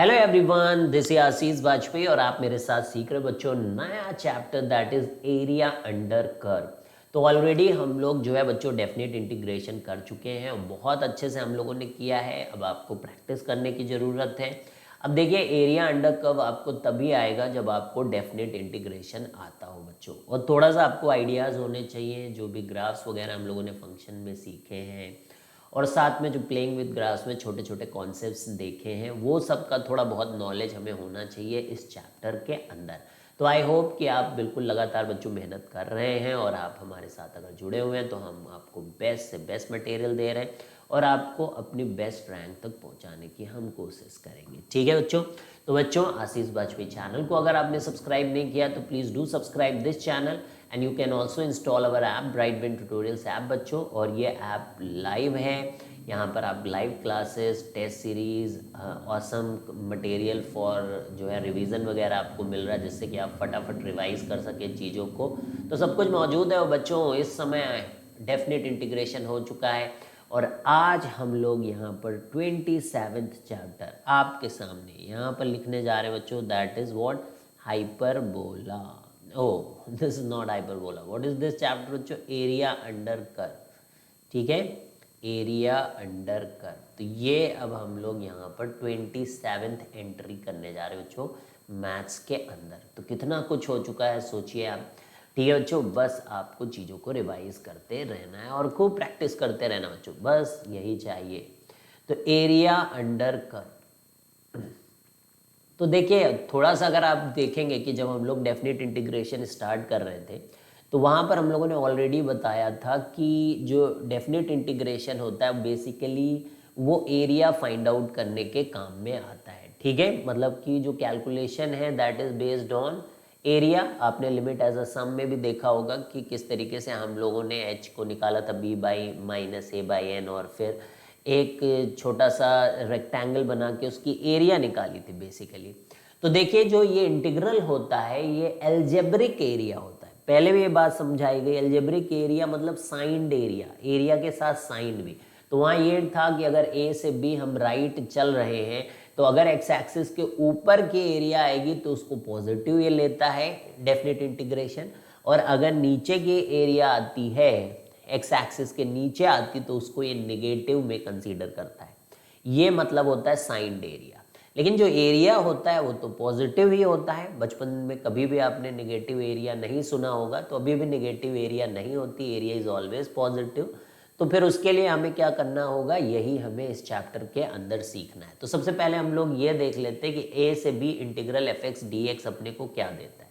Hello everyone, this is आशीष वाजपेयी और आप मेरे साथ सीख रहे हो बच्चों नया chapter that is area under curve. तो ऑलरेडी हम लोग जो है बच्चों डेफिनेट इंटीग्रेशन कर चुके हैं और बहुत अच्छे से हम लोगों ने किया है। अब आपको प्रैक्टिस करने की ज़रूरत है। अब देखिए एरिया अंडर कर्व आपको तभी आएगा जब आपको डेफिनेट इंटीग्रेशन आता हो बच्चों, और थोड़ा सा आपको आइडियाज़ होने चाहिए। जो भी ग्राफ्स वगैरह हम लोगों ने फंक्शन में सीखे हैं और साथ में जो प्लेइंग विद ग्राफ्स में छोटे छोटे कॉन्सेप्ट्स देखे हैं, वो सब का थोड़ा बहुत नॉलेज हमें होना चाहिए इस चैप्टर के अंदर। तो आई होप कि आप बिल्कुल लगातार बच्चों मेहनत कर रहे हैं और आप हमारे साथ अगर जुड़े हुए हैं तो हम आपको बेस्ट से बेस्ट मटेरियल दे रहे हैं और आपको अपनी बेस्ट रैंक तक पहुंचाने की हम कोशिश करेंगे। ठीक है बच्चों। तो बच्चों आशीष वाजपेयी चैनल को अगर आपने सब्सक्राइब नहीं किया तो please do subscribe this channel and you can also install our app Brightben tutorials app बच्चों। और ये ऐप लाइव है, यहाँ पर आप live classes, test series, awesome material for जो है रिवीजन वगैरह आपको मिल रहा है, जिससे कि आप फटाफट रिवाइज कर सके चीज़ों को। तो सब कुछ मौजूद है। और बच्चों इस समय डेफिनेट इंटीग्रेशन हो चुका है और आज हम लोग यहाँ पर 27th चैप्टर आपके सामने यहाँ पर लिखने जा रहे हैं बच्चों। That is what? Hyperbola. Oh, this is not hyperbola. What is this chapter बच्चों? Area under curve. ठीक है, एरिया अंडर कर्व। तो ये अब हम लोग यहाँ पर 27th एंट्री करने जा रहे हैं बच्चों मैथ्स के अंदर। तो कितना कुछ हो चुका है सोचिए आप। ठीक है बच्चों, बस आपको चीज़ों को रिवाइज करते रहना है और खूब प्रैक्टिस करते रहना बच्चों, बस यही चाहिए। तो एरिया अंडर कर्व, तो देखिए थोड़ा सा अगर आप देखेंगे कि जब हम लोग डेफिनेट इंटीग्रेशन स्टार्ट कर रहे थे तो वहाँ पर हम लोगों ने ऑलरेडी बताया था कि जो डेफिनेट इंटीग्रेशन होता है बेसिकली वो एरिया फाइंड आउट करने के काम में आता है। ठीक है, मतलब कि जो कैलकुलेशन है that is based on area. आपने लिमिट एज अ सम में भी देखा होगा कि किस तरीके से हम लोगों ने एच को निकाला था b by minus a by n, और फिर एक छोटा सा रेक्टेंगल बना के उसकी एरिया निकाली थी बेसिकली। तो देखिए जो ये इंटीग्रल होता है ये एल्जेब्रिक एरिया होता है। पहले भी ये बात समझाई गई, एल्जेब्रिक एरिया मतलब साइंड एरिया, एरिया के साथ साइंड भी। तो वहाँ ये था कि अगर ए से बी हम राइट चल रहे हैं तो अगर एक्स एक्सिस के ऊपर की एरिया आएगी तो उसको पॉजिटिव ये लेता है डेफिनेट इंटीग्रेशन, और अगर नीचे की एरिया आती है एक्स एक्सिस के नीचे आती तो उसको ये नेगेटिव में कंसीडर करता है। ये मतलब होता है साइंड एरिया। लेकिन जो एरिया होता है वो तो पॉजिटिव ही होता है। बचपन में कभी भी आपने नेगेटिव एरिया नहीं सुना होगा, तो अभी भी नेगेटिव एरिया नहीं होती, एरिया इज ऑलवेज पॉजिटिव। तो फिर उसके लिए हमें क्या करना होगा, यही हमें इस चैप्टर के अंदर सीखना है। तो सबसे पहले हम लोग ये देख लेते हैं कि ए से b integral f x d x अपने को क्या देता है।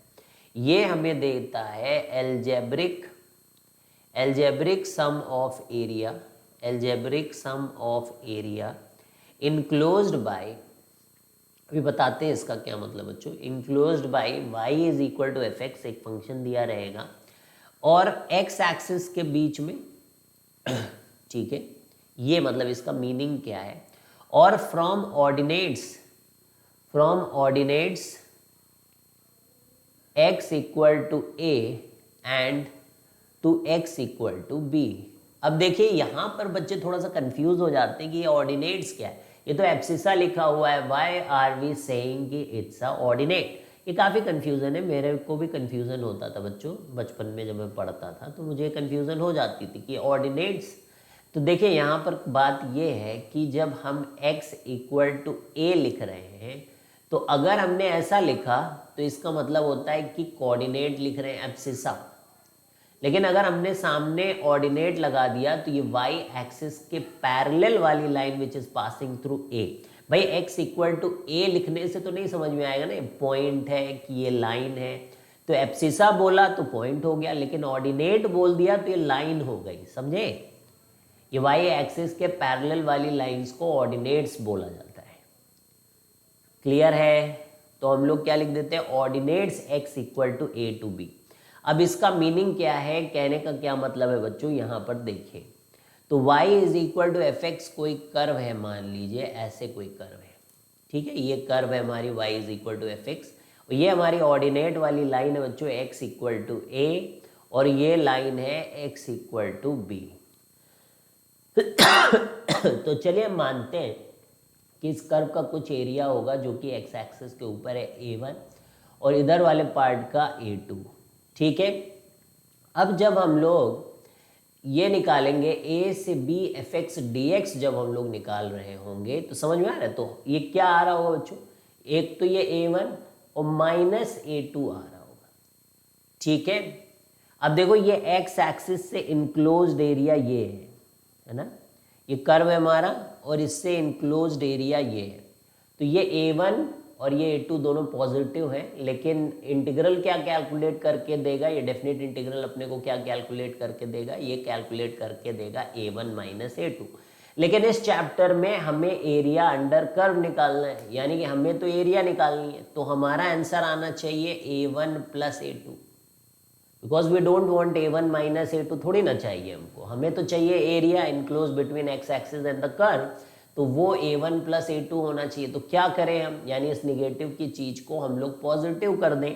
ये हमें देता है algebraic sum of area, algebraic sum of area enclosed by, अभी बताते हैं इसका क्या मतलब बच्चों। Enclosed by y is equal to f x, एक फंक्शन दिया रहेगा और एक्स एक्सिस के बीच में ठीक है, ये मतलब इसका मीनिंग क्या है। और from ordinates x equal to a and to x equal to b. अब देखिए यहां पर बच्चे थोड़ा सा कंफ्यूज हो जाते हैं कि ये ऑर्डिनेट्स क्या है। ये तो एब्सिसा लिखा हुआ है, व्हाई आर वी सेइंग कि इट्स अ ऑर्डिनेट। ये काफ़ी कन्फ्यूज़न है, मेरे को भी कन्फ्यूज़न होता था बच्चों बचपन में जब मैं पढ़ता था, तो मुझे कन्फ्यूज़न हो जाती थी कि ऑर्डिनेट्स। तो देखिए यहाँ पर बात ये है कि जब हम x इक्वल टू ए लिख रहे हैं तो अगर हमने ऐसा लिखा तो इसका मतलब होता है कि कोऑर्डिनेट लिख रहे हैं एब्सिसा। लेकिन अगर हमने सामने ऑर्डिनेट लगा दिया तो ये y एक्सिस के पैरेलल वाली line which is passing through a. भाई x इक्वल टू ए लिखने से तो नहीं समझ में आएगा ना, पॉइंट है कि ये लाइन है। तो एब्सिसा बोला तो पॉइंट हो गया, लेकिन ऑर्डिनेट बोल दिया तो ये लाइन हो गई, समझे। ये y एक्सिस के पैरेलल वाली लाइंस को ऑर्डिनेट्स बोला जाता है। क्लियर है? तो हम लोग क्या लिख देते हैं, ordinates x equal to a to b. अब इसका मीनिंग क्या है, कहने का क्या मतलब है बच्चों, यहां पर देखिए। तो y is equal to f x कोई कर्व है, मान लीजिए ऐसे कोई कर्व है, ठीक है। ये कर्व है हमारी y is equal to f x, और ये हमारी ऑर्डिनेट वाली लाइन है बच्चों x इक्वल टू ए, और ये लाइन है x इक्वल टू बी। तो चलिए मानते हैं कि इस कर्व का कुछ एरिया होगा जो कि एक्स एक्सिस के ऊपर है A1 और इधर वाले पार्ट का A2। ठीक है, अब जब हम लोग ये निकालेंगे A से B fx dx, जब हम लोग निकाल रहे होंगे तो समझ में आ रहा है, तो ये क्या आ रहा होगा बच्चों, एक तो ये A1 और माइनस A2 आ रहा होगा। ठीक है, अब देखो ये एक्स एक्सिस से इनक्लोज्ड एरिया ये है ना, ये कर्व है हमारा और इससे इनक्लोज्ड एरिया ये है। तो ये A1 और ये A2 दोनों पॉजिटिव हैं, लेकिन इंटीग्रल क्या कैलकुलेट करके देगा, ये डेफिनेट इंटीग्रल अपने को क्या कैलकुलेट करके देगा, ये कैलकुलेट करके देगा A1 माइनस A2। लेकिन इस चैप्टर में हमें एरिया अंडर कर्व निकालना है, यानी कि हमें तो एरिया निकालनी है, तो हमारा आंसर आना चाहिए A1 plus A2, because we don't want A1 minus A2, थोड़ी ना चाहिए हमको, हमें तो चाहिए area enclose between x axis and the curve, तो वो A1 प्लस A2 होना चाहिए। तो क्या करें हम, यानी इस निगेटिव की चीज़ को हम लोग पॉजिटिव कर दें,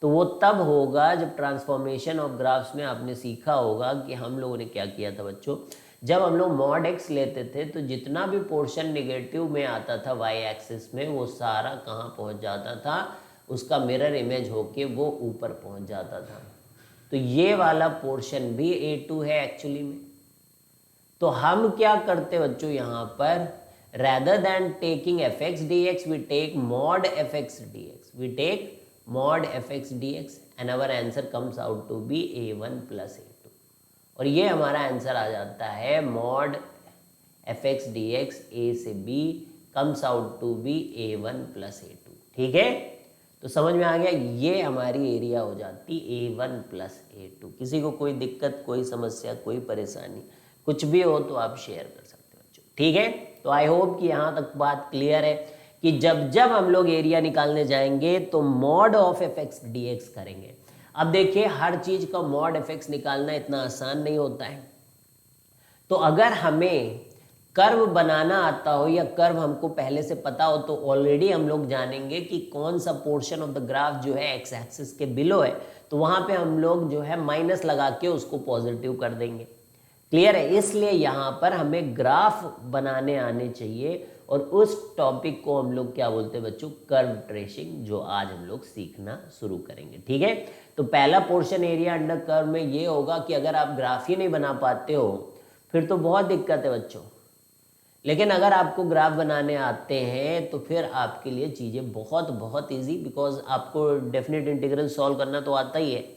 तो वो तब होगा जब ट्रांसफॉर्मेशन ऑफ ग्राफ्स में आपने सीखा होगा कि हम लोगों ने क्या किया था बच्चों, जब हम लोग मॉड एक्स लेते थे तो जितना भी पोर्शन निगेटिव में आता था वाई एक्सिस में, वो सारा कहाँ पहुँच जाता था, उसका मिरर इमेज होके वो ऊपर पहुँच जाता था। तो ये वाला पोर्शन भी A2 है एक्चुअली में। तो हम क्या करते बच्चों, यहाँ पर rather than taking fx dx we take mod fx dx, we take mod fx dx and our answer comes out to be A1 plus A2, और ये हमारा आंसर आ जाता है mod fx dx A से B comes out to be A1 plus A2। ठीक है, तो समझ में आ गया, ये हमारी एरिया हो जाती A1 प्लस A2। किसी को कोई दिक्कत, कोई समस्या, कोई परेशानी कुछ भी हो तो आप शेयर कर सकते हो बच्चों। ठीक है, तो आई होप कि यहाँ तक बात क्लियर है कि जब जब हम लोग एरिया निकालने जाएंगे तो मॉड ऑफ fx dx करेंगे। अब देखिए, हर चीज का मॉड fx निकालना इतना आसान नहीं होता है, तो अगर हमें कर्व बनाना आता हो या कर्व हमको पहले से पता हो तो ऑलरेडी हम लोग जानेंगे कि कौन सा पोर्शन ऑफ द ग्राफ जो है एक्स एक्सिस के बिलो है, तो वहां पे हम लोग जो है माइनस लगा के उसको पॉजिटिव कर देंगे। क्लियर है, इसलिए यहाँ पर हमें ग्राफ बनाने आने चाहिए, और उस टॉपिक को हम लोग क्या बोलते हैं बच्चों, कर्व ट्रेसिंग, जो आज हम लोग सीखना शुरू करेंगे। ठीक है, तो पहला पोर्शन एरिया अंडर कर्व में ये होगा कि अगर आप ग्राफ ही नहीं बना पाते हो फिर तो बहुत दिक्कत है बच्चों, लेकिन अगर आपको ग्राफ बनाने आते हैं तो फिर आपके लिए चीज़ें बहुत बहुत ईजी, बिकॉज आपको डेफिनेट इंटीग्रल सॉल्व करना तो आता ही है।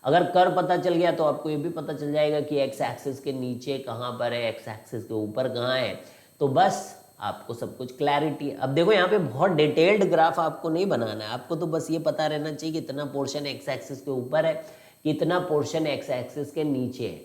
अगर कर्व पता चल गया तो आपको ये भी पता चल जाएगा कि एक्स एक्सिस के नीचे कहाँ पर है, एक्स एक्सिस के ऊपर कहाँ है, तो बस आपको सब कुछ क्लैरिटी है। अब देखो, यहाँ पे बहुत डिटेल्ड ग्राफ आपको नहीं बनाना है, आपको तो बस ये पता रहना चाहिए कि इतना पोर्शन एक्स एक्सिस के ऊपर है, कितना पोर्शन एक्स एक्सिस के नीचे है,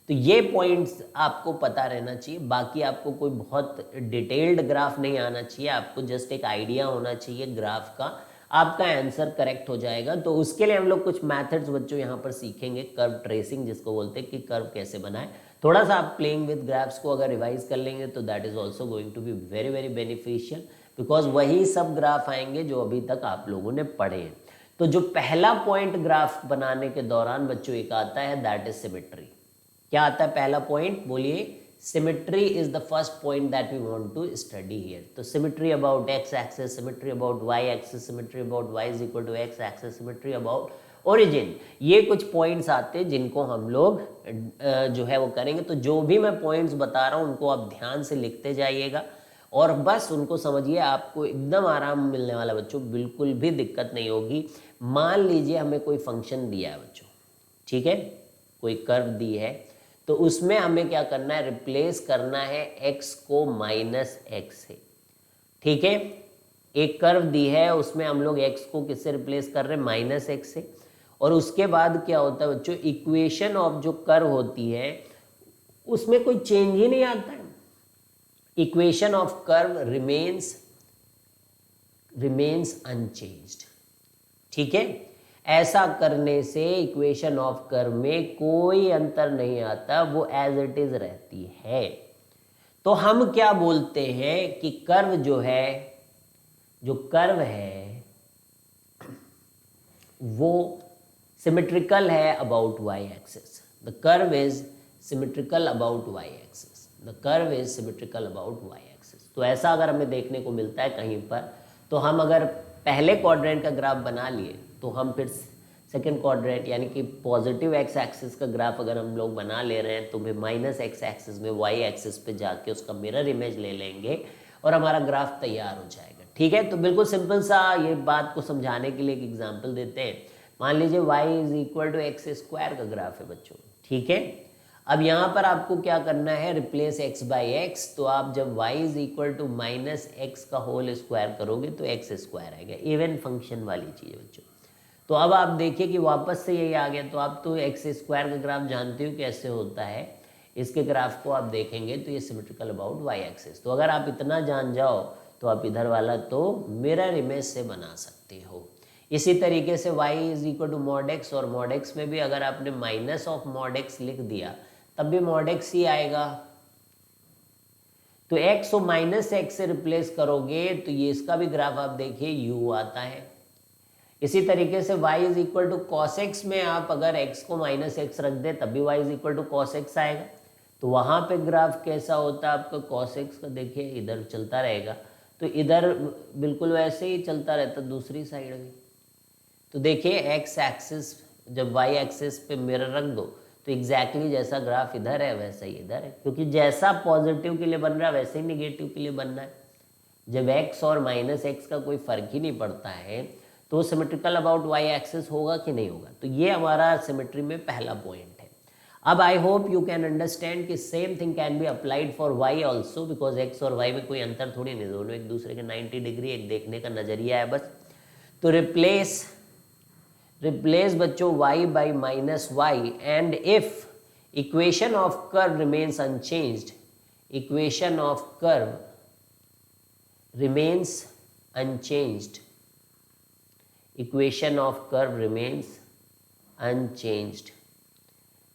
तो ये पॉइंट्स आपको पता रहना चाहिए। बाकी आपको कोई बहुत डिटेल्ड ग्राफ नहीं आना चाहिए, आपको जस्ट एक आइडिया होना चाहिए ग्राफ का, आपका आंसर करेक्ट हो जाएगा। तो उसके लिए हम लोग कुछ मेथड्स बच्चों यहाँ पर सीखेंगे, कर्व ट्रेसिंग जिसको बोलते हैं, कि कर्व कैसे बनाए। थोड़ा सा आप प्लेइंग विद ग्राफ्स को अगर रिवाइज कर लेंगे तो that is also going to be very very beneficial, because वही सब ग्राफ आएंगे जो अभी तक आप लोगों ने पढ़े हैं। तो जो पहला पॉइंट ग्राफ बनाने के दौरान बच्चों एक आता है, दैट इज सिमेट्री। क्या आता है पहला पॉइंट, बोलिए। Symmetry is the first point that we want to study here. तो symmetry about x axis, symmetry about y axis, symmetry about y is equal to x axis, symmetry about origin, ये कुछ points आते हैं जिनको हम लोग जो है वो करेंगे। तो जो भी मैं पॉइंट्स बता रहा हूँ उनको आप ध्यान से लिखते जाइएगा और बस उनको समझिए, आपको एकदम आराम मिलने वाला बच्चों, बिल्कुल भी दिक्कत नहीं होगी। मान लीजिए हमें कोई फंक्शन दिया है बच्चों, ठीक है, कोई कर्व दी है, तो उसमें हमें क्या करना है, रिप्लेस करना है x को माइनस एक्स से। ठीक है, एक कर्व दी है, उसमें हम लोग x को किससे रिप्लेस कर रहे हैं, माइनस एक्स से। और उसके बाद क्या होता है बच्चों, इक्वेशन ऑफ जो कर्व होती है उसमें कोई चेंज ही नहीं आता है, equation of curve remains unchanged. ठीक है, ऐसा करने से इक्वेशन ऑफ कर्व में कोई अंतर नहीं आता, वो एज इट इज रहती है। तो हम क्या बोलते हैं कि कर्व जो है, जो कर्व है वो सिमेट्रिकल है about y axis. The curve is symmetrical about y axis. The curve is symmetrical about y axis. तो ऐसा अगर हमें देखने को मिलता है कहीं पर, तो हम अगर पहले क्वाड्रेंट का ग्राफ बना लिए तो हम फिर सेकेंड क्वाड्रेंट यानी कि पॉजिटिव एक्स एक्सिस का ग्राफ अगर हम लोग बना ले रहे हैं तो फिर माइनस एक्स एक्सिस में वाई एक्सिस पे जाके उसका मिरर इमेज ले लेंगे और हमारा ग्राफ तैयार हो जाएगा। ठीक है, तो बिल्कुल सिंपल सा ये बात को समझाने के लिए एक एग्जाम्पल देते हैं। मान लीजिए y is equal to x square का ग्राफ है बच्चों। ठीक है, अब यहाँ पर आपको क्या करना है, रिप्लेस x बाई एक्स। तो आप जब y is equal to minus x का होल स्क्वायर करोगे तो एक्स स्क्वायर आएगा, इवन फंक्शन वाली चीज़ है बच्चों। तो अब आप देखिए कि वापस से यही आ गया। तो आप तो एक्स स्क्वायर का ग्राफ जानते हो कैसे होता है, इसके ग्राफ को आप देखेंगे तो ये सिमेट्रिकल अबाउट वाई एक्सिस। तो अगर आप इतना जान जाओ तो आप इधर वाला तो मिरर इमेज से बना सकते हो। इसी तरीके से y is equal to mod x, और मॉड एक्स में भी अगर आपने माइनस ऑफ मॉड एक्स लिख दिया तब भी मॉड एक्स ही आएगा। तो x को माइनस एक्स से रिप्लेस करोगे तो ये इसका भी ग्राफ आप देखिए u आता है। इसी तरीके से y is equal to cos x में आप अगर x को माइनस एक्स रख दे तब भी y is equal to cos x आएगा। तो वहाँ पे ग्राफ कैसा होता है आपका, कॉस एक्स का देखिए इधर चलता रहेगा, तो इधर बिल्कुल वैसे ही चलता रहता दूसरी साइड में। तो देखिए एक्स एक्सिस जब वाई एक्सिस पे मिरर रख दो तो एग्जैक्टली जैसा ग्राफ इधर है वैसा ही इधर है, क्योंकि जैसा पॉजिटिव के लिए बन रहा है वैसे ही निगेटिव के लिए बनना है। जब एक्स और माइनस एक्स का कोई फर्क ही नहीं पड़ता है तो सिमेट्रिकल अबाउट वाई एक्सिस होगा कि नहीं होगा। तो ये हमारा सिमेट्री में पहला पॉइंट है। अब I hope you can understand कि same thing can be applied for y also, because x और वाई में कोई अंतर थोड़ी नहीं, दोनों एक दूसरे के 90 डिग्री एक देखने का नजरिया है बस। तो रिप्लेस बच्चों y by minus y, and if equation of curve remains unchanged, equation of curve remains unchanged, equation of curve remains unchanged,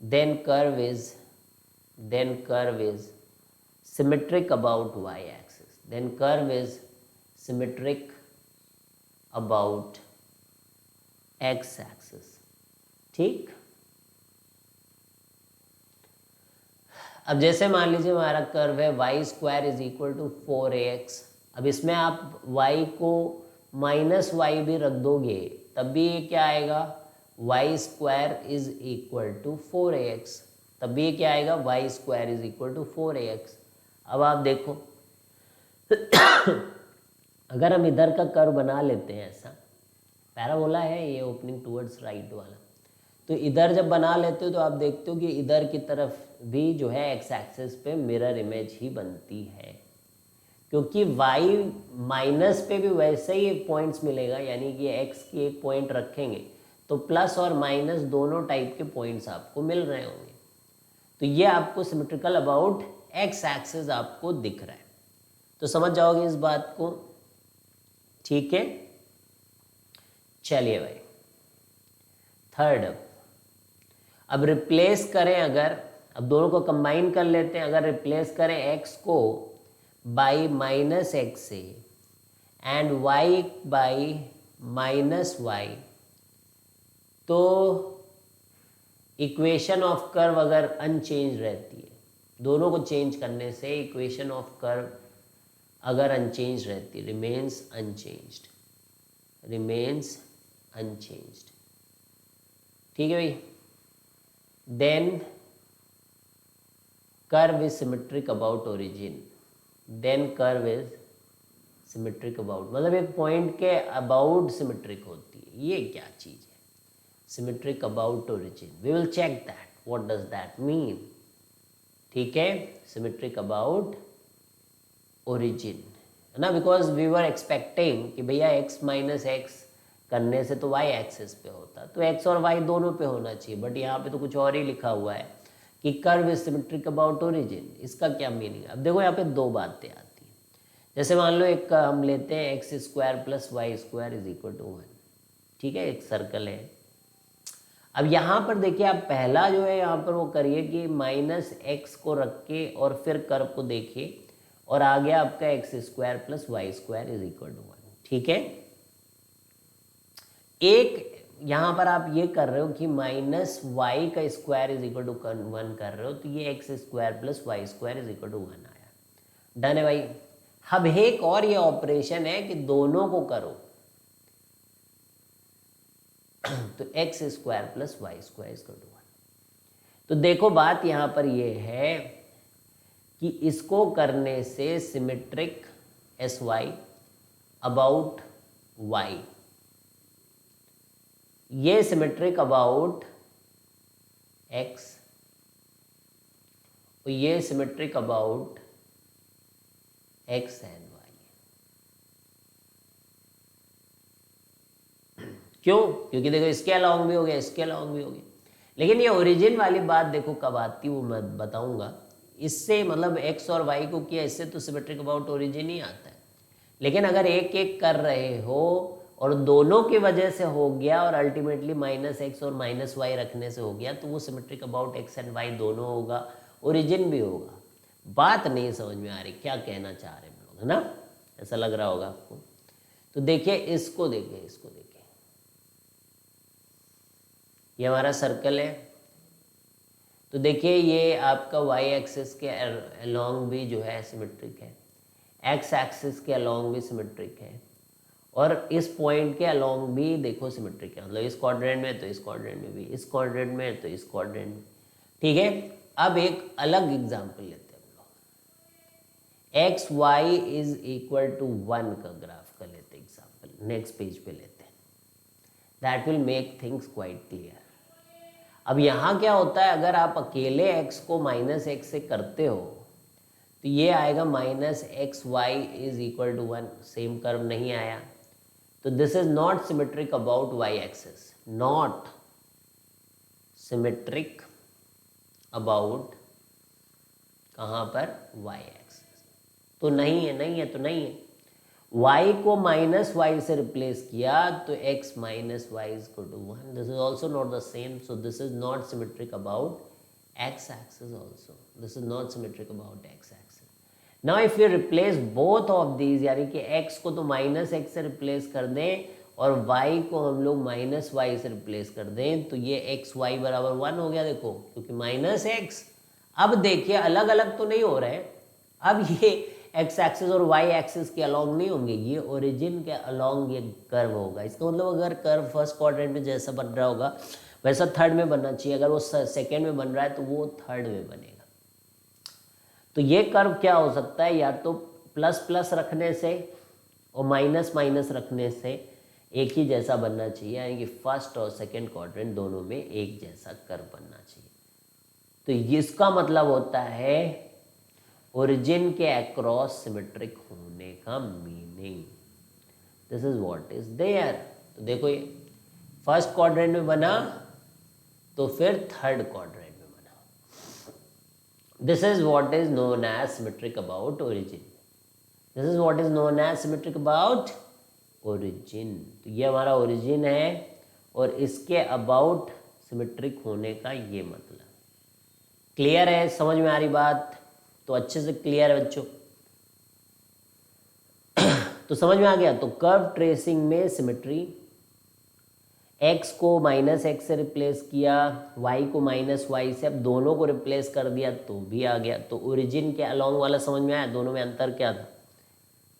then curve is symmetric about y axis, then curve is symmetric about x axis। ठीक, अब जैसे मान लीजिए हमारा curve है y square is equal to 4ax। अब इसमें आप y को माइनस वाई भी रख दोगे तब भी ये क्या आएगा, y square is equal to 4ax, तब भी ये क्या आएगा, y square is equal to 4ax। अब आप देखो अगर हम इधर का कर्व बना लेते हैं, ऐसा पैराबोला है ये ओपनिंग टुवर्ड्स राइट वाला, तो इधर जब बना लेते हो तो आप देखते हो कि इधर की तरफ भी जो है एक्स एक्सिस पे मिरर इमेज ही बनती है, क्योंकि y माइनस पे भी वैसे ही पॉइंट्स मिलेगा, यानी कि x की एक पॉइंट रखेंगे तो प्लस और माइनस दोनों टाइप के पॉइंट्स आपको मिल रहे होंगे। तो ये आपको सिमेट्रिकल अबाउट x एक्सिस आपको दिख रहा है, तो समझ जाओगे इस बात को। ठीक है, चलिए भाई थर्ड, अब रिप्लेस करें, अगर अब दोनों को कंबाइन कर लेते हैं, अगर रिप्लेस करें x को बाई माइनस एक्स से and y by minus y, तो इक्वेशन ऑफ कर्व अगर अनचेंज रहती है, दोनों को चेंज करने से इक्वेशन ऑफ कर्व अगर अनचेंज रहती है, रिमेन्स अनचेंज्ड। ठीक है भाई, then curve is symmetric about origin, then curve is symmetric about, मतलब एक पॉइंट के अबाउट सिमेट्रिक होती है। ये क्या चीज़ है, symmetric about origin, we will check that what does that mean. ठीक है, सिमेट्रिक अबाउट ओरिजिन है ना, बिकॉज वी वर एक्सपेक्टिंग कि भैया x माइनस एक्स करने से तो y एक्सिस पे होता, तो x और y दोनों पे होना चाहिए, बट यहाँ पे तो कुछ और ही लिखा हुआ है कि curve is symmetric about origin. इसका क्या मीनिंग है, अब देखो यहाँ पे दो बातें आती हैं। जैसे मान लो एक हम लेते हैं x square plus y square is equal to 1, ठीक है, एक सर्कल है। अब यहाँ पर देखिए आप पहला जो है यहाँ पर वो करिए कि माइनस एक्स को रख के और फिर कर्व को देखिए, और आ गया आपका x square plus y square is equal to 1। ठीक है, एक यहाँ पर आप ये कर रहे हो कि माइनस वाई का स्क्वायर इज इक्वल टू 1 कर रहे हो, तो ये x square plus y square is equal to 1 आया। डन है भाई। अब एक और ये ऑपरेशन है कि दोनों को करो, तो x square plus y square is equal to 1। तो देखो बात यहाँ पर ये है कि इसको करने से symmetric as y about y, ये सिमेट्रिक अबाउट एक्स, और ये symmetric about x and y. क्यों? क्योंकि देखो इसके अलाउंग भी हो गया, इसके अलाउंग भी हो गया। लेकिन ये ओरिजिन वाली बात देखो कब आती वो मैं बताऊंगा। इससे मतलब एक्स और वाई को किया, इससे तो सिमेट्रिक अबाउट ओरिजिन ही आता है। लेकिन अगर एक एक कर रहे हो और दोनों की वजह से हो गया और अल्टीमेटली माइनस एक्स और माइनस वाई रखने से हो गया, तो वो symmetric about x and y दोनों होगा, ओरिजिन भी होगा। बात नहीं समझ में आ रही, क्या कहना चाह रहे हैं हम लोग, है ना? ऐसा लग रहा होगा आपको। तो देखिए इसको, देखिए इसको, देखिए ये हमारा सर्कल है। तो देखिए ये आपका वाई एक्सिस के अलोंग भी जो है सिमेट्रिक है, एक्स एक्सिस के अलोंग भी सिमेट्रिक है, और इस पॉइंट के अलोंग भी देखो सिमेट्रिक है। मतलब इस क्वाड्रेंट में तो इस क्वाड्रेंट में भी, इस क्वाड्रेंट में तो इस क्वाड्रेंट में। ठीक है, अब एक अलग एग्जांपल लेते हैं हम लोग। X y is equal to 1 का ग्राफ का लेते हैं एग्जांपल, नेक्स्ट पेज पे लेते हैं। That will make things quite clear. अब यहाँ क्या होता है, अगर आप अकेले x को माइनस एक्स से करते हो तो ये आएगा minus x y is equal to 1, same curve नहीं आया। तो this is not symmetric about y axis, not symmetric about कहाँ पर, वाई एक्सिस। तो नहीं है, नहीं है, तो नहीं है। y को माइनस वाई से रिप्लेस किया तो x minus y is equal to 1। This is also not the same, so this is not symmetric about x axis also. This is not symmetric about x axis. Now if we replace both of these, यानी कि x को तो minus x से replace कर दें और y को हम लोग माइनस वाई से रिप्लेस कर दें, तो ये एक्स वाई बराबर 1 हो गया। देखो क्योंकि माइनस एक्स, अब देखिए अलग अलग तो नहीं हो रहे हैं, अब ये एक्स एक्सिस और वाई एक्सिस के अलोंग नहीं होंगे, ये ओरिजिन के अलोंग ये कर्व होगा। इसका मतलब अगर कर्व फर्स्ट क्वाड्रेंट में जैसा बन रहा होगा वैसा थर्ड में बनना चाहिए, अगर वो सेकेंड में बन रहा है तो वो थर्ड में बनेगा। तो ये कर्व क्या हो सकता है, या तो प्लस प्लस रखने से और माइनस माइनस रखने से एक ही जैसा बनना चाहिए, यानी कि फर्स्ट और सेकेंड क्वाड्रेंट दोनों में एक जैसा कर्व बनना चाहिए। तो इसका मतलब होता है ओरिजिन के अक्रॉस सिमेट्रिक होने का meaning. This is what is there. तो देखो ये फर्स्ट क्वाड्रेंट में बना तो फिर थर्ड क्वाड्रेंट में बना। This is what is known as symmetric about origin. This is what is known as symmetric about origin. तो ये हमारा ओरिजिन है और इसके अबाउट सिमेट्रिक होने का ये मतलब। क्लियर है, समझ में आ रही बात? तो अच्छे से क्लियर है बच्चों। तो समझ में आ गया। तो कर्व ट्रेसिंग में सिमेट्री, x को माइनस एक्स से रिप्लेस किया, y को माइनस वाई से, अब दोनों को रिप्लेस कर दिया तो भी आ गया। तो ओरिजिन के अलोंग वाला समझ में आया, दोनों में अंतर क्या था?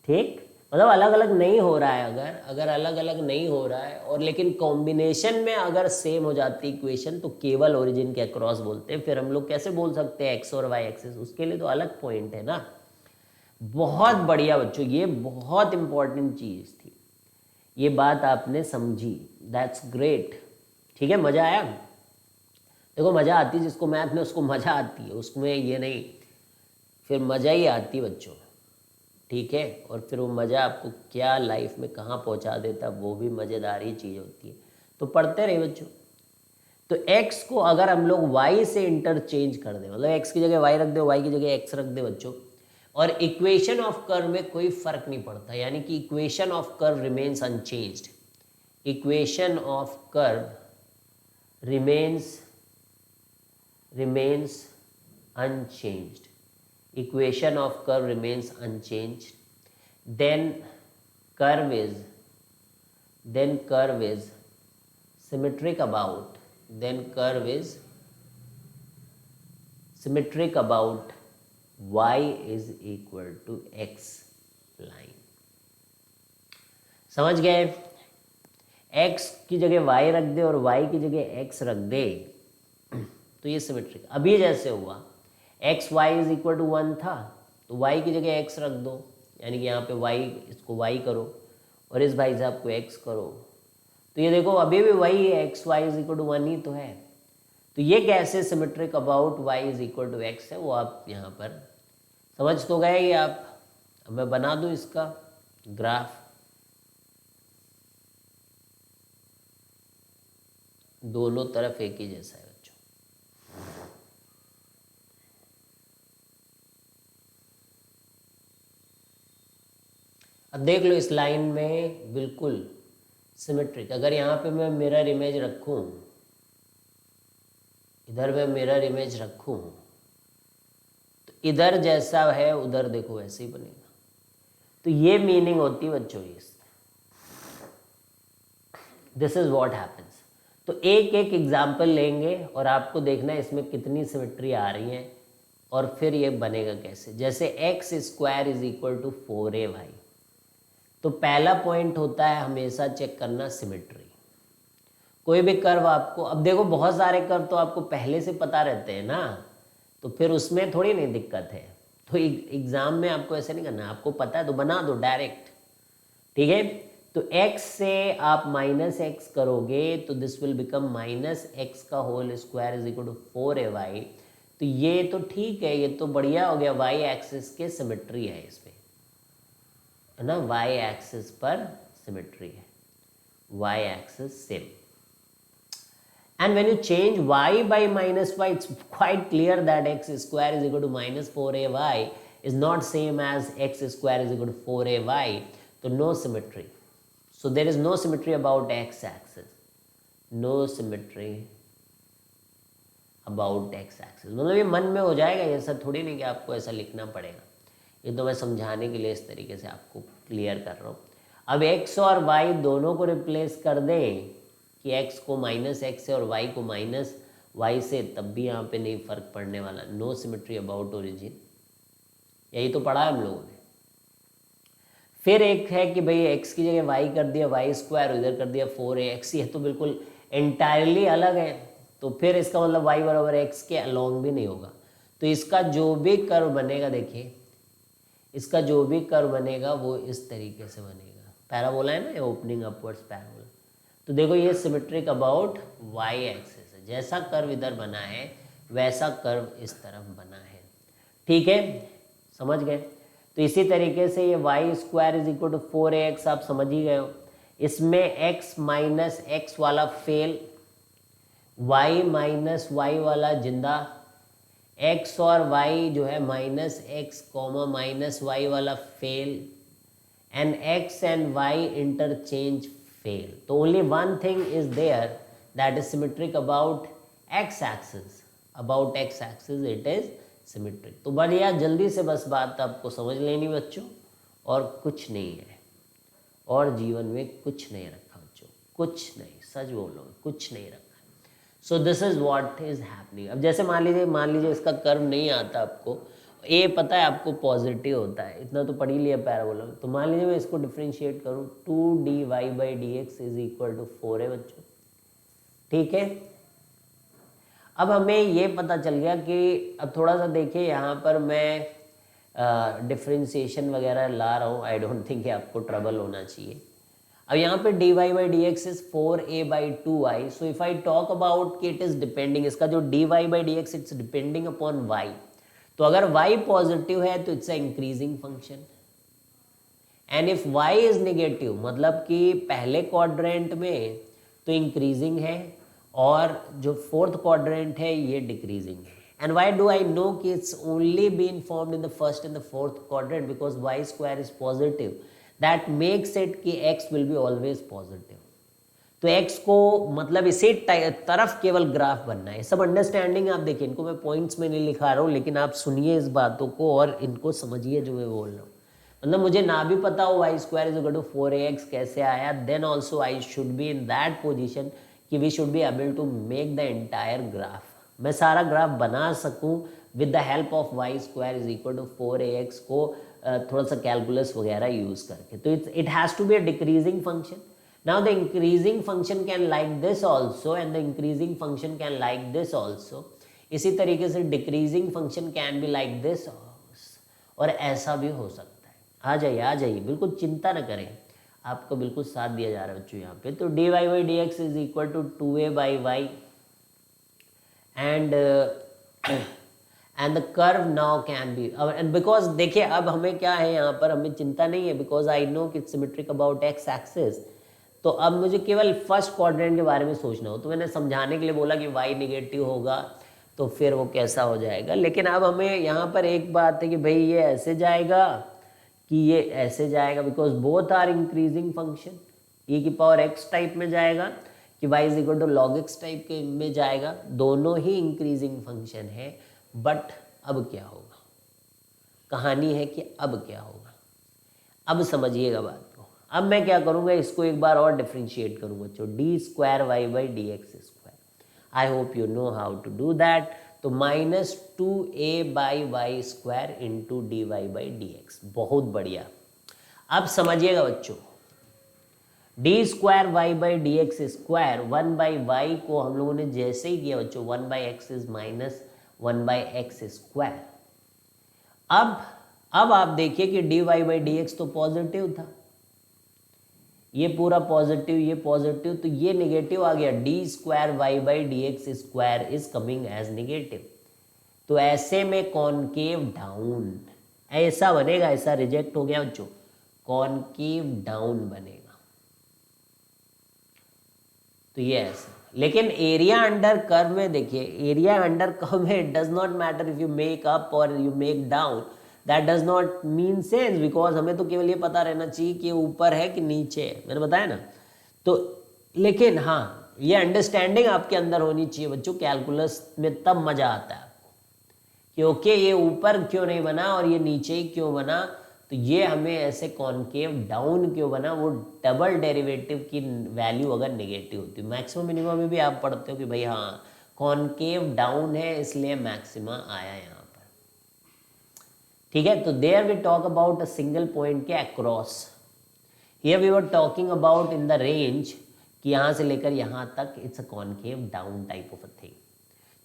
ठीक, मतलब अलग अलग नहीं हो रहा है। अगर अलग अलग नहीं हो रहा है और लेकिन कॉम्बिनेशन में अगर सेम हो जाती इक्वेशन तो केवल ओरिजिन के अक्रॉस बोलते हैं। फिर हम लोग कैसे बोल सकते हैं एक्स और वाई एक्सिस? उसके लिए तो अलग पॉइंट है ना। बहुत बढ़िया बच्चों, ये बहुत इंपॉर्टेंट चीज थी, ये बात आपने समझी, दैट्स ग्रेट। ठीक है, मजा आया? देखो मजा आती है जिसको मैथ में, उसको मजा आती है, उसमें ये नहीं, फिर मजा ही आती है बच्चों। ठीक है, और फिर वो मज़ा आपको क्या लाइफ में कहाँ पहुँचा देता है वो भी मज़ेदार ही चीज़ होती है। तो पढ़ते रहिए बच्चों। तो x को अगर हम लोग y से इंटरचेंज कर दें, मतलब x की जगह y रख दे, y की जगह x रख दे बच्चों, और इक्वेशन ऑफ कर्व में कोई फर्क नहीं पड़ता, यानी कि equation of curve remains unchanged. Equation of curve remains unchanged. Equation of curve remains unchanged, then curve is symmetric about, then curve is symmetric about y is equal to x line. समझ गए? x की जगह y रख दे और y की जगह x रख दे तो ये सिमेट्रिक। अभी जैसे हुआ x y is equal to 1 था तो y की जगह x रख दो, यानी कि यहाँ पे y, इसको y करो और इस भाई साहब को x करो, तो ये देखो अभी भी वही है, x y is equal to 1 ही तो है। तो ये कैसे symmetric about y is equal to x है वो आप यहाँ पर समझ तो गए ही आप। अब मैं बना दूँ इसका ग्राफ, दोनों तरफ एक ही जैसा है बच्चों। अब देख लो इस लाइन में बिल्कुल सिमेट्रिक। अगर यहाँ पे मैं मिरर इमेज रखूँ, इधर मैं मिरर इमेज रखूँ तो इधर जैसा है उधर देखो वैसे ही बनेगा। तो ये मीनिंग होती है बच्चों इस, दिस इज व्हाट हैपेंस। तो एक एक एग्जाम्पल लेंगे और आपको देखना है इसमें कितनी सिमेट्री आ रही है और फिर ये बनेगा कैसे। जैसे x square is equal to 4ay, तो पहला पॉइंट होता है हमेशा चेक करना सिमेट्री। कोई भी कर्व आपको, अब देखो बहुत सारे कर्व तो आपको पहले से पता रहते हैं ना, तो फिर उसमें थोड़ी नहीं दिक्कत है। तो एग्जाम में आपको ऐसे नहीं करना, आपको पता है तो बना दो डायरेक्ट, ठीक है। तो x से आप माइनस एक्स करोगे तो this will become minus x का whole square is equal to 4ay। तो ये तो ठीक है, ये तो बढ़िया हो गया, y एक्सिस के सिमेट्री है इसमें, है ना, y एक्सिस पर सिमेट्री है, y axis same. And when you change y by minus y, it's quite clear that x square is equal to minus 4ay is not same as x square is equal to 4ay. So no symmetry. So there is no symmetry about x axis. No symmetry about x axis. मतलब ये मन में हो जाएगा, ये ऐसा थोड़ी नहीं कि आपको ऐसा लिखना पड़ेगा। ये तो मैं समझाने के लिए इस तरीके से आपको क्लियर कर रहा हूँ। अब x और y दोनों को रिप्लेस कर दें कि x को माइनस एक्स से और y को माइनस वाई से, तब भी यहाँ पे नहीं फर्क पड़ने वाला। नो सिमेट्री अबाउट ओरिजिन, यही तो पढ़ा है हम लोगों ने। फिर एक है कि भाई x की जगह y कर दिया, y स्क्वायर इधर कर दिया 4ax, ये तो बिल्कुल एंटायरली अलग है। तो फिर इसका मतलब y बराबर x के अलोंग भी नहीं होगा। तो इसका जो भी कर्व बनेगा, देखिए इसका जो भी कर्व बनेगा वो इस तरीके से बनेगा। पैराबोला है ना, ये ओपनिंग अपवर्ड्स पैराबोला। तो देखो ये सिमेट्रिक अबाउट y एक्सिस है, जैसा कर्व इधर बना है वैसा कर्व इस तरफ बना है, ठीक है, समझ गए। तो इसी तरीके से ये y square is equal to 4ax आप समझ ही गए हो। इसमें x माइनस एक्स वाला फेल, y माइनस वाई वाला जिंदा, x और y जो है minus x comma minus y वाला fail, and x and y interchange fail. So only one thing is there that is symmetric about x-axis. About x-axis it is symmetric. तो बढ़िया, जल्दी से बस बात आपको समझ लेनी बच्चों, और कुछ नहीं है, और जीवन में कुछ नहीं रखा बच्चों, कुछ नहीं, सच बोल रहा हूँ, कुछ नहीं रखा है। सो this is what is happening. अब जैसे मान लीजिए इसका कर्व नहीं आता आपको, ए पता है आपको पॉजिटिव होता है, इतना तो पढ़ ही लिया पैराबोला में। तो मान लीजिए मैं इसको डिफ्रेंशिएट करूँ, 2dy/dx इज इक्वल टू 4 है बच्चों, ठीक है। अब हमें ये पता चल गया कि अब थोड़ा सा देखिए यहाँ पर मैं डिफ्रेंशिएशन वगैरह ला रहा हूँ, आई डोंट थिंक आपको ट्रबल होना चाहिए। अब यहाँ पे dy/dx is 4a/2y, so if I talk about कि इट इज डिपेंडिंग, इसका जो dy/dx it's depending upon y, तो अगर y पॉजिटिव है तो it's a increasing function, and if y is negative मतलब कि पहले क्वाड्रेंट में तो इंक्रीजिंग है और जो फोर्थ क्वाड्रेंट है ये डिक्रीजिंग है। And why do I know कि it's only been formed in the first and the fourth quadrant, because y square is positive, that makes it कि x will be always positive. तो x को मतलब इसी तरफ केवल graph बनना है। सब अंडरस्टैंडिंग आप देखिए, इनको मैं पॉइंट्स में नहीं लिखा रहा हूँ, लेकिन आप सुनिए इस बातों को और इनको समझिए जो मैं बोल रहा हूँ। मतलब मुझे ना भी पता हो y square is equal to 4ax कैसे आया, then also I should be in that position कि we should be able to make the entire graph, मैं सारा ग्राफ बना सकूं with the help of y square is equal to 4ax को थोड़ा सा कैलकुलस वगैरह यूज करके. तो it has to be a decreasing function. Now the increasing function can like this also and the increasing function can like this also. इसी तरीके से decreasing function can be like this और ऐसा भी हो सकता है. आ जाइए बिल्कुल चिंता न करें, आपको बिल्कुल साथ दिया जा रहा है बच्चों यहाँ पे. तो dy by dx is equal to 2a by y and the curve now can be and because देखिए अब हमें क्या है यहाँ पर, हमें चिंता नहीं है बिकॉज आई नो कि it's symmetric about x axis. तो अब मुझे केवल फर्स्ट क्वाड्रेंट के बारे में सोचना हो, तो मैंने समझाने के लिए बोला कि y निगेटिव होगा तो फिर वो कैसा हो जाएगा. लेकिन अब हमें यहाँ पर एक बात है कि भाई ये ऐसे जाएगा कि ये ऐसे जाएगा, because both are increasing function. e की पावर x टाइप में जाएगा कि y is equal to log x type के में जाएगा, दोनों ही इंक्रीजिंग फंक्शन है. बट अब क्या होगा, कहानी है कि अब क्या होगा. अब समझिएगा बात को. अब मैं क्या करूँगा, इसको एक बार और डिफ्रेंशिएट करूँगा बच्चों. D square y by d x square. I hope you know how to do that. तो -2a by y square into d y by d x. बहुत बढ़िया. अब समझिएगा बच्चों, d square y by d x square 1 by y को हम लोगों ने जैसे ही किया बच्चों 1 by x is minus 1 by x square. अब आप देखिए कि d y by d x तो पॉजिटिव था, ये पूरा पॉजिटिव, ये पॉजिटिव, तो ये नेगेटिव आ गया. D square y by d x square is coming as negative. तो ऐसे में कॉनकेव डाउन ऐसा बनेगा, ऐसा रिजेक्ट हो गया बच्चों, कॉनकेव डाउन बनेगा. तो ये ऐसा. लेकिन एरिया अंडर कर्व में देखिए, एरिया अंडर कर्व में it does not matter if you make up और you make down, that does not mean sense, because हमें तो केवल ये पता रहना चाहिए कि ऊपर है कि नीचे है, मैंने बताया ना. तो लेकिन हाँ, ये अंडरस्टैंडिंग आपके अंदर होनी चाहिए बच्चों. कैलकुलस में तब मजा आता है आपको कि ओके ये ऊपर क्यों नहीं बना और ये नीचे ही क्यों बना. तो ये हमें ऐसे कॉनकेव डाउन क्यों बना, वो डबल डेरिवेटिव की वैल्यू अगर नेगेटिव होती है. मैक्सिमम मिनिमम में भी आप पढ़ते हो कि भाई हाँ कॉनकेव डाउन है इसलिए मैक्सिमा आया यहाँ पर. ठीक है. तो there we talk about a single point के across. Here we were talking about in the range कि यहाँ से लेकर यहाँ तक it's a concave down type of a thing.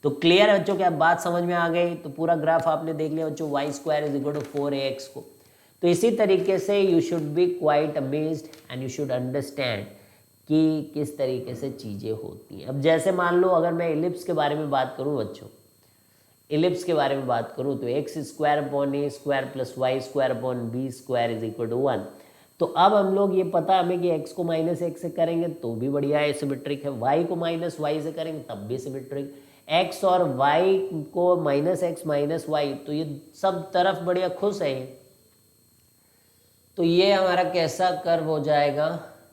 तो क्लियर है बच्चों, क्या बात समझ में आ गई. तो पूरा ग्राफ आपने देख लिया बच्चों, y square is equal to 4ax को. तो इसी तरीके से you should be quite amazed and you should understand कि किस तरीके से चीज़ें होती हैं. अब जैसे मान लो अगर मैं इलिप्स के बारे में बात करूं बच्चों, इलिप्स के बारे में बात करूं तो x square upon a square plus y square upon b square is equal to 1. तो अब हम लोग ये पता हमें कि x को माइनस एक्स से करेंगे तो भी बढ़िया है, सिमेट्रिक है. y को माइनस वाई से करेंगे तब भी सिमेट्रिक. x और y को माइनस एक्स माइनस वाई, तो ये सब तरफ बढ़िया खुश है. तो ये हमारा कैसा कर्व हो जाएगा,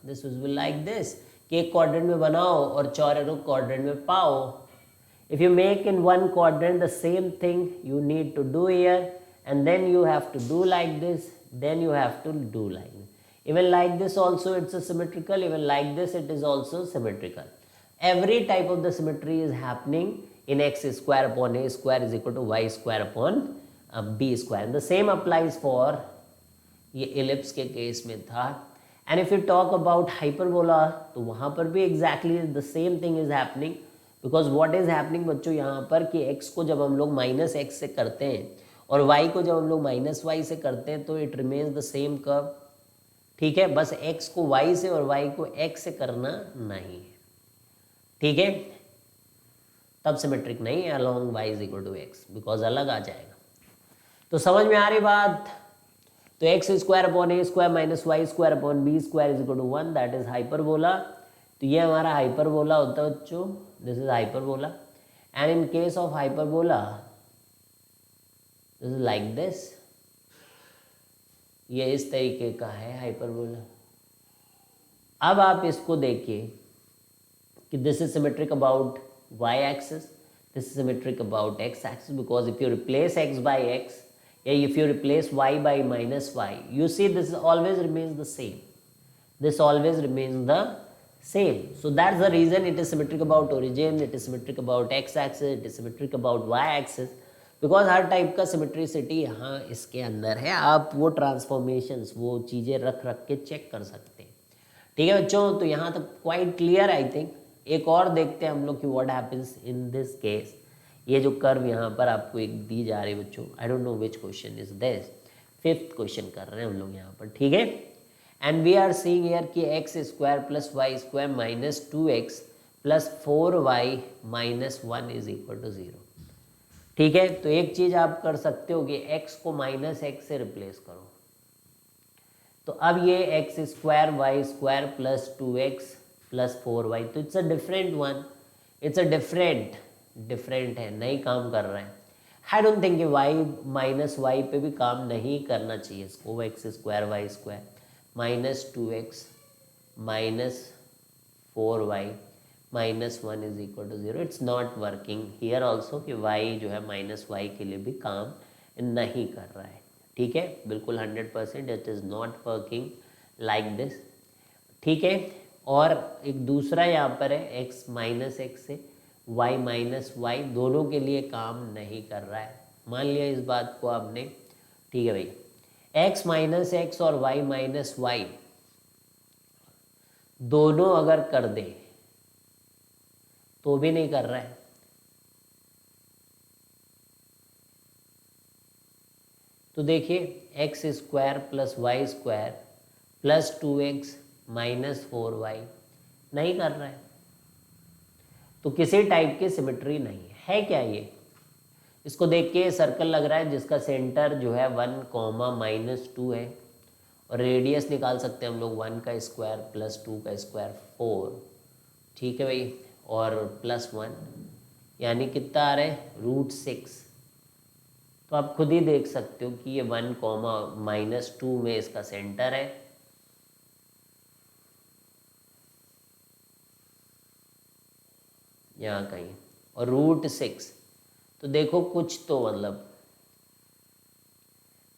दिस विल लाइक दिस, कि एक क्वाड्रेंट में बनाओ और चारों क्वाड्रेंट में पाओ. If you make in one quadrant the same thing you need to do here and then you have to do like this, then you have to do like this. Even like this also it's a symmetrical, even like this it is also symmetrical. Every type of the symmetry is happening in x square upon a square is equal to y square upon b square. And the same applies for ये ellipse के case में था. And if you talk about hyperbola तो वहाँ पर भी exactly the same thing is happening, because what is happening बच्चों यहाँ पर कि x को जब हम लोग माइनस एक्स से करते हैं और y को जब हम लोग माइनस वाई से करते हैं तो it remains the same curve. ठीक है, बस x को y से और y को x से करना नहीं है. ठीक है, तब सिमेट्रिक नहीं है along y is equal to x, because अलग आ जाएगा. तो समझ में आ रही बात. तो x square upon a square minus y square upon b square is equal to 1, that is hyperbola. तो ये हमारा हाइपरबोला होता है बच्चों, this is hyperbola. And in case of hyperbola this is like this, ये इस तरीके का है हाइपरबोला. अब आप इसको देखिए कि this is symmetric about y axis, this is symmetric about x axis, because if you replace x by x, if you replace y by minus y, you see this always remains the same. This always remains the same. So that's the reason it is symmetric about origin, it is symmetric about x axis, it is symmetric about y axis, because her type का symmetricity यहाँ इसके अंदर है. आप वो transformations, वो चीज़ें रख रख के चेक कर सकते हैं. ठीक है बच्चों, तो यहाँ तक क्वाइट क्लियर आई थिंक. एक और देखते हैं हम लोग कि what happens in this case. ये जो कर्व यहाँ पर आपको एक दी जा रही है बच्चों, I don't know which question is this, 5th question कर रहे हैं हम लोग यहाँ पर. ठीक है, and we are seeing here कि x square plus y square minus 2x plus 4y minus 1 is equal to 0. ठीक है, तो एक चीज़ आप कर सकते हो कि x को माइनस एक्स से रिप्लेस करो. तो अब ये x square y square plus 2x plus 4y, तो it's a different one, it's a different है, नहीं काम कर रहा है. आई डोंट थिंक कि y माइनस वाई पे भी काम नहीं करना चाहिए इसको. X square y square minus 2x minus 4y minus 1 is equal to 0. It's not working here also कि y जो है माइनस वाई के लिए भी काम नहीं कर रहा है. ठीक है, बिल्कुल 100% it is not working like this. ठीक है, और एक दूसरा यहाँ पर है x माइनस एक्स से y माइनस वाई, दोनों के लिए काम नहीं कर रहा है. मान लिया इस बात को आपने. ठीक है भैया, x माइनस एक्स और y माइनस वाई दोनों अगर कर दे तो भी नहीं कर रहा है. तो देखिए x square plus y square plus 2x minus 4y नहीं कर रहा है. तो किसी टाइप की सिमेट्री नहीं है. क्या ये? इसको देख के सर्कल लग रहा है जिसका सेंटर जो है 1 कॉमा माइनस 2 है, और रेडियस निकाल सकते हैं हम लोग 1 का स्क्वायर प्लस 2 का स्क्वायर 4. ठीक है भाई, और प्लस 1 यानी कितना आ रहा है √6. तो आप खुद ही देख सकते हो कि ये 1 कॉमा माइनस 2 में इसका सेंटर है. यहाँ कहीं, और √6. तो देखो कुछ तो मतलब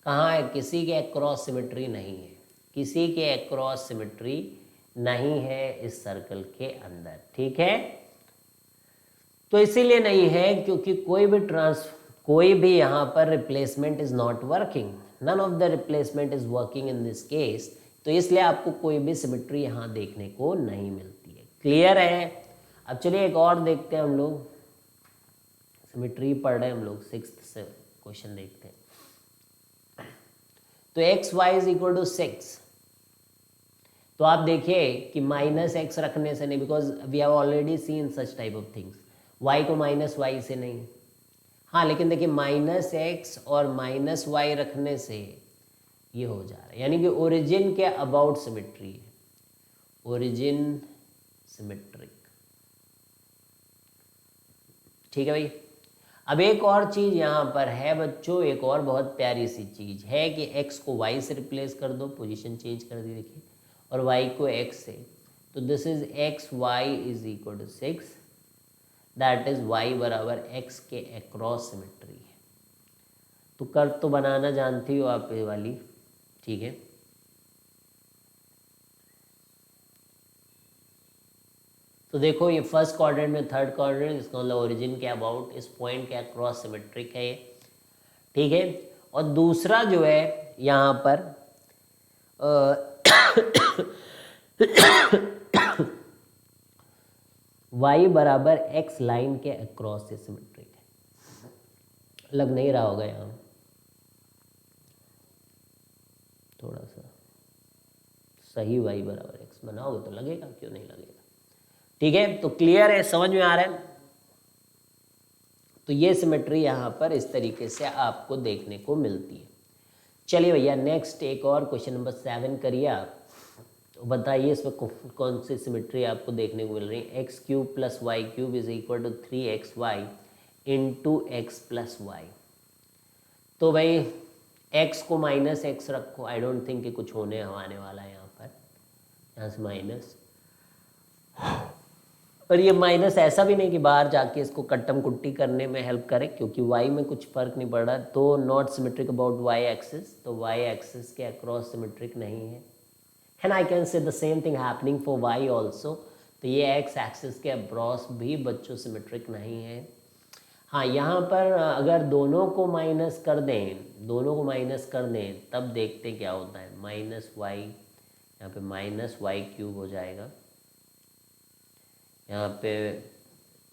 कहाँ है, किसी के अक्रॉस सिमेट्री नहीं है, किसी के अक्रॉस सिमेट्री नहीं है इस सर्कल के अंदर. ठीक है, तो इसीलिए नहीं है क्योंकि कोई भी यहाँ पर replacement is not working. None of the replacement is working in this case. तो इसलिए आपको कोई भी सिमेट्री यहाँ देखने को नहीं मिलती है. क्लियर है? अब चलिए एक और देखते हैं हम लोग. सिमेट्री पढ़ रहे हैं हम लोग, 6th से क्वेश्चन देखते हैं. तो x y is equal to 6. तो आप देखिए कि माइनस एक्स रखने से नहीं, because we have already seen such type of things. Y को माइनस वाई से नहीं. हाँ, लेकिन देखिए माइनस एक्स और माइनस वाई रखने से ये हो जा रहा है, यानी कि ओरिजिन के अबाउट सिमेट्री है. Origin symmetric. ठीक है भाई. अब एक और चीज़ यहाँ पर है बच्चों, एक और बहुत प्यारी सी चीज़ है कि x को y से रिप्लेस कर दो, पोजीशन चेंज कर दी देखिए, और y को x से. तो this is x y is equal to 6. That is y बराबर x के अक्रॉस सिमेट्री है. तो कर्व तो बनाना जानती हो आप ये वाली. ठीक है, तो देखो ये फर्स्ट क्वाड्रेंट में, थर्ड क्वाड्रेंट, इसका मतलब ओरिजिन के अबाउट इस पॉइंट के अक्रॉस सिमेट्रिक है ये. ठीक है, और दूसरा जो है यहाँ पर y बराबर x लाइन के अक्रॉस से सिमेट्रिक है. लग नहीं रहा होगा यहाँ, थोड़ा सा सही y बराबर x बनाओगे तो लगेगा, क्यों नहीं लगेगा. ठीक है, तो क्लियर है, समझ में आ रहा है. तो ये सिमेट्री यहाँ पर इस तरीके से आपको देखने को मिलती है. चलिए भैया नेक्स्ट एक और क्वेश्चन नंबर 7 करिए आप. तो बताइए इसमें कौन सी सिमेट्री आपको देखने को मिल रही है. X cube plus y cube is equal to 3xy into x plus y. तो भाई x को माइनस एक्स रखो. आई डोंट थिंक कि कुछ होने आने वाला है यहाँ पर, यहाँ से माइनस. और ये माइनस ऐसा भी नहीं कि बाहर जाके इसको कट्टम कुट्टी करने में हेल्प करे, क्योंकि y में कुछ फर्क नहीं पड़ रहा. तो not symmetric about y axis. तो y एक्सिस के अक्रॉस सिमेट्रिक नहीं है. And I can say the same thing happening for y also. तो ये एक्स एक्सिस के अक्रॉस भी बच्चों सिमेट्रिक नहीं है। हाँ, यहाँ पर अगर दोनों को माइनस कर दें तब देखते क्या होता है। माइनस वाई, यहाँ पे माइनस वाई क्यूब हो जाएगा, यहाँ पे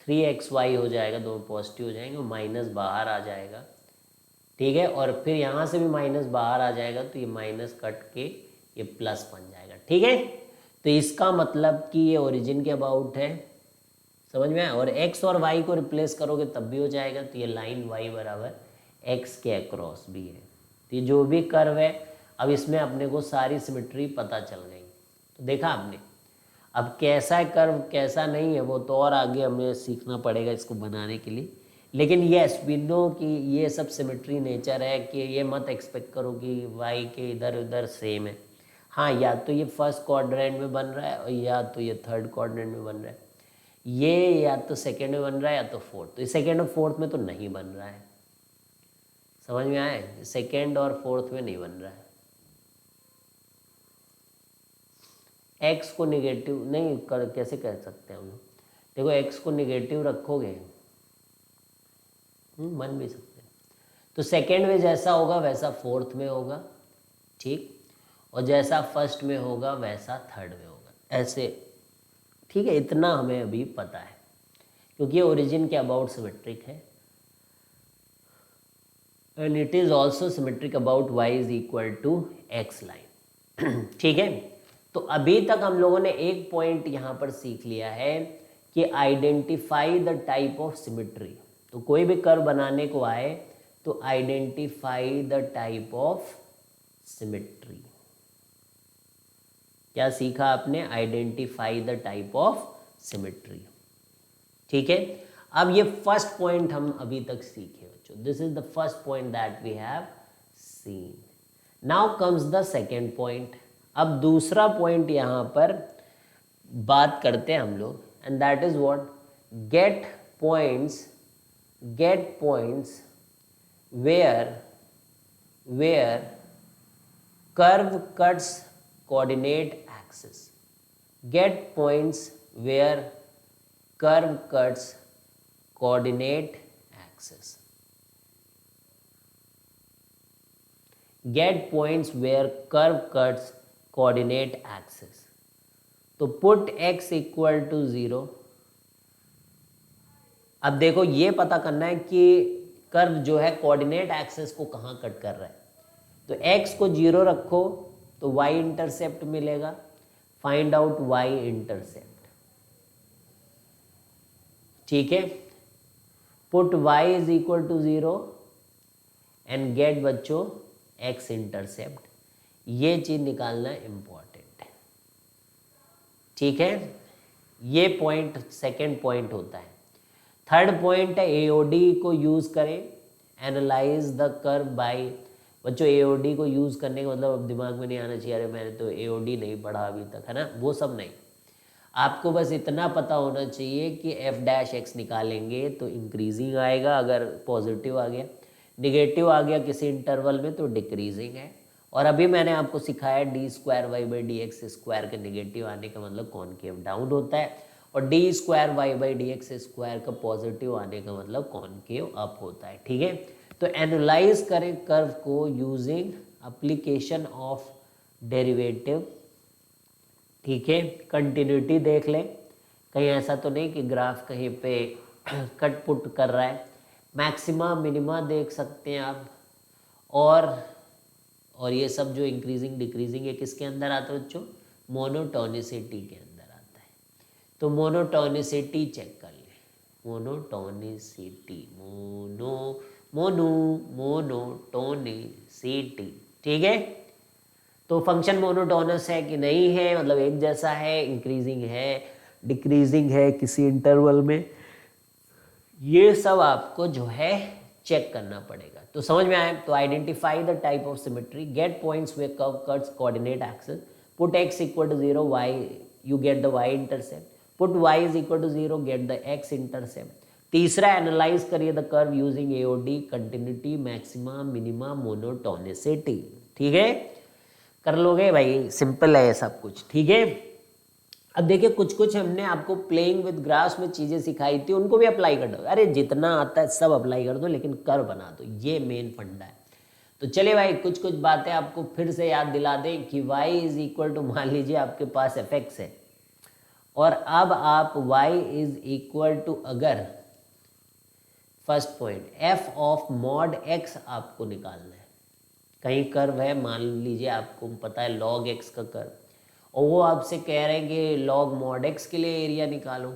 3xy हो जाएगा, दोनों पॉजिटिव हो जाएंगे, माइनस बाहर आ जाएगा, ठीक है। और फिर यहाँ से भी माइनस बाहर आ जाएगा, तो ये माइनस कट के ये प्लस बन जाएगा, ठीक है। तो इसका मतलब कि ये ओरिजिन के अबाउट है, समझ में आया। और x और y को रिप्लेस करोगे तब भी हो जाएगा। तो ये लाइन y बराबर x के अक्रॉस भी है। तो ये जो भी कर्व है, अब इसमें अपने को सारी सिमेट्री पता चल गई। तो देखा आपने, अब कैसा है कर्व कैसा नहीं है वो तो और आगे हमें सीखना पड़ेगा इसको बनाने के लिए। लेकिन यस वी नो कि ये सब सिमेट्री नेचर है, कि ये मत एक्सपेक्ट करो कि y के इधर उधर सेम है। हाँ, या तो ये फर्स्ट क्वाड्रेंट में बन रहा है और या तो ये थर्ड क्वाड्रेंट में बन रहा है, ये या तो सेकेंड में बन रहा है या तो फोर्थ। तो सेकेंड और फोर्थ में तो नहीं बन रहा है, समझ में आए, सेकेंड और फोर्थ में नहीं बन रहा है। एक्स को निगेटिव नहीं कर कैसे कह सकते हैं हम लोग, देखो एक्स को निगेटिव रखोगे बन भी सकते हैं। तो सेकेंड में जैसा होगा वैसा फोर्थ में होगा, ठीक, और जैसा फर्स्ट में होगा वैसा थर्ड में होगा, ऐसे, ठीक है। इतना हमें अभी पता है क्योंकि ये ओरिजिन के अबाउट सिमेट्रिक है and it is also symmetric about y is equal to x line, ठीक है। तो अभी तक हम लोगों ने एक पॉइंट यहाँ पर सीख लिया है कि identify the type of symmetry. तो कोई भी कर्व बनाने को आए तो identify the type of symmetry. क्या सीखा आपने? Identify the type of symmetry, ठीक है। अब ये फर्स्ट पॉइंट हम अभी तक सीखे बच्चों, this is the first point that we have seen. Now comes the second point. अब दूसरा पॉइंट यहाँ पर बात करते हैं हम लोग, and that is what, get points where curve cuts coordinate axis. Get points where curve cuts coordinate axis. Get points where curve cuts coordinate axis. तो put x equal to 0. अब देखो ये पता करना है कि कर्व जो है कोऑर्डिनेट एक्सिस को कहाँ कट कर रहा है। तो x को 0 रखो तो y इंटरसेप्ट मिलेगा, फाइंड आउट y इंटरसेप्ट, ठीक है। Put y is equal to 0 and get बच्चों x इंटरसेप्ट। ये चीज निकालना इंपॉर्टेंट है, ठीक है। ये पॉइंट सेकेंड पॉइंट होता है। थर्ड पॉइंट है AOD को यूज करें, एनालाइज द कर्व बाय। बच्चों AOD को यूज़ करने का मतलब अब दिमाग में नहीं आना चाहिए अरे मैंने तो AOD नहीं पढ़ा अभी तक, है ना, वो सब नहीं। आपको बस इतना पता होना चाहिए कि f' निकालेंगे तो इंक्रीजिंग आएगा, अगर पॉजिटिव आ गया, निगेटिव आ गया किसी इंटरवल में तो डिक्रीजिंग है। और अभी मैंने आपको सिखाया d2y/dx² के निगेटिव आने का मतलब कॉनकेव डाउन होता है, और d2y/dx² का पॉजिटिव आने का मतलब कॉनकेव अप होता है, ठीक है। तो एनालाइज करें कर्व को यूजिंग एप्लीकेशन ऑफ डेरिवेटिव, ठीक है। कंटिन्यूटी देख लें, कहीं ऐसा तो नहीं कि ग्राफ कहीं पे कट पुट कर रहा है। मैक्सिमा मिनिमा देख सकते हैं आप, और ये सब जो इंक्रीजिंग डिक्रीजिंग है किसके अंदर आता है बच्चों? मोनोटोनिसिटी के अंदर आता है। तो मोनोटोनिसिटी चेक कर लें, मोनोटोनिसिटी, मोनोटोनिसिटी, ठीक है। तो फंक्शन मोनोटोनस है कि नहीं है, मतलब एक जैसा है, इंक्रीजिंग है, डिक्रीजिंग है किसी इंटरवल में, ये सब आपको जो है चेक करना पड़ेगा। तो समझ में आया? तो identify the type of symmetry, get points where curve cuts coordinate axis, put x equal to 0, y you get the y intercept, put y is equal to 0, get the x intercept. तीसरा, analyse करिए the curve using AOD, continuity, maxima, minima, monotonicity, ठीक है। कर लोगे भाई, simple है सब कुछ, ठीक है। अब देखिए कुछ कुछ हमने आपको प्लेइंग विद ग्राफ्स में चीज़ें सिखाई थी, उनको भी अप्लाई कर दो। अरे जितना आता है सब अप्लाई कर दो, लेकिन कर्व बना दो, ये मेन फंडा है। तो चलिए भाई कुछ कुछ बातें आपको फिर से याद दिला दें कि y इज इक्वल टू, मान लीजिए आपके पास fx है, और अब आप y इज इक्वल टू, अगर first point f of mod x आपको निकालना है। कहीं कर्व है, मान लीजिए आपको पता है log x का कर्व, और वो आपसे कह रहे हैं कि log mod x के लिए एरिया निकालो।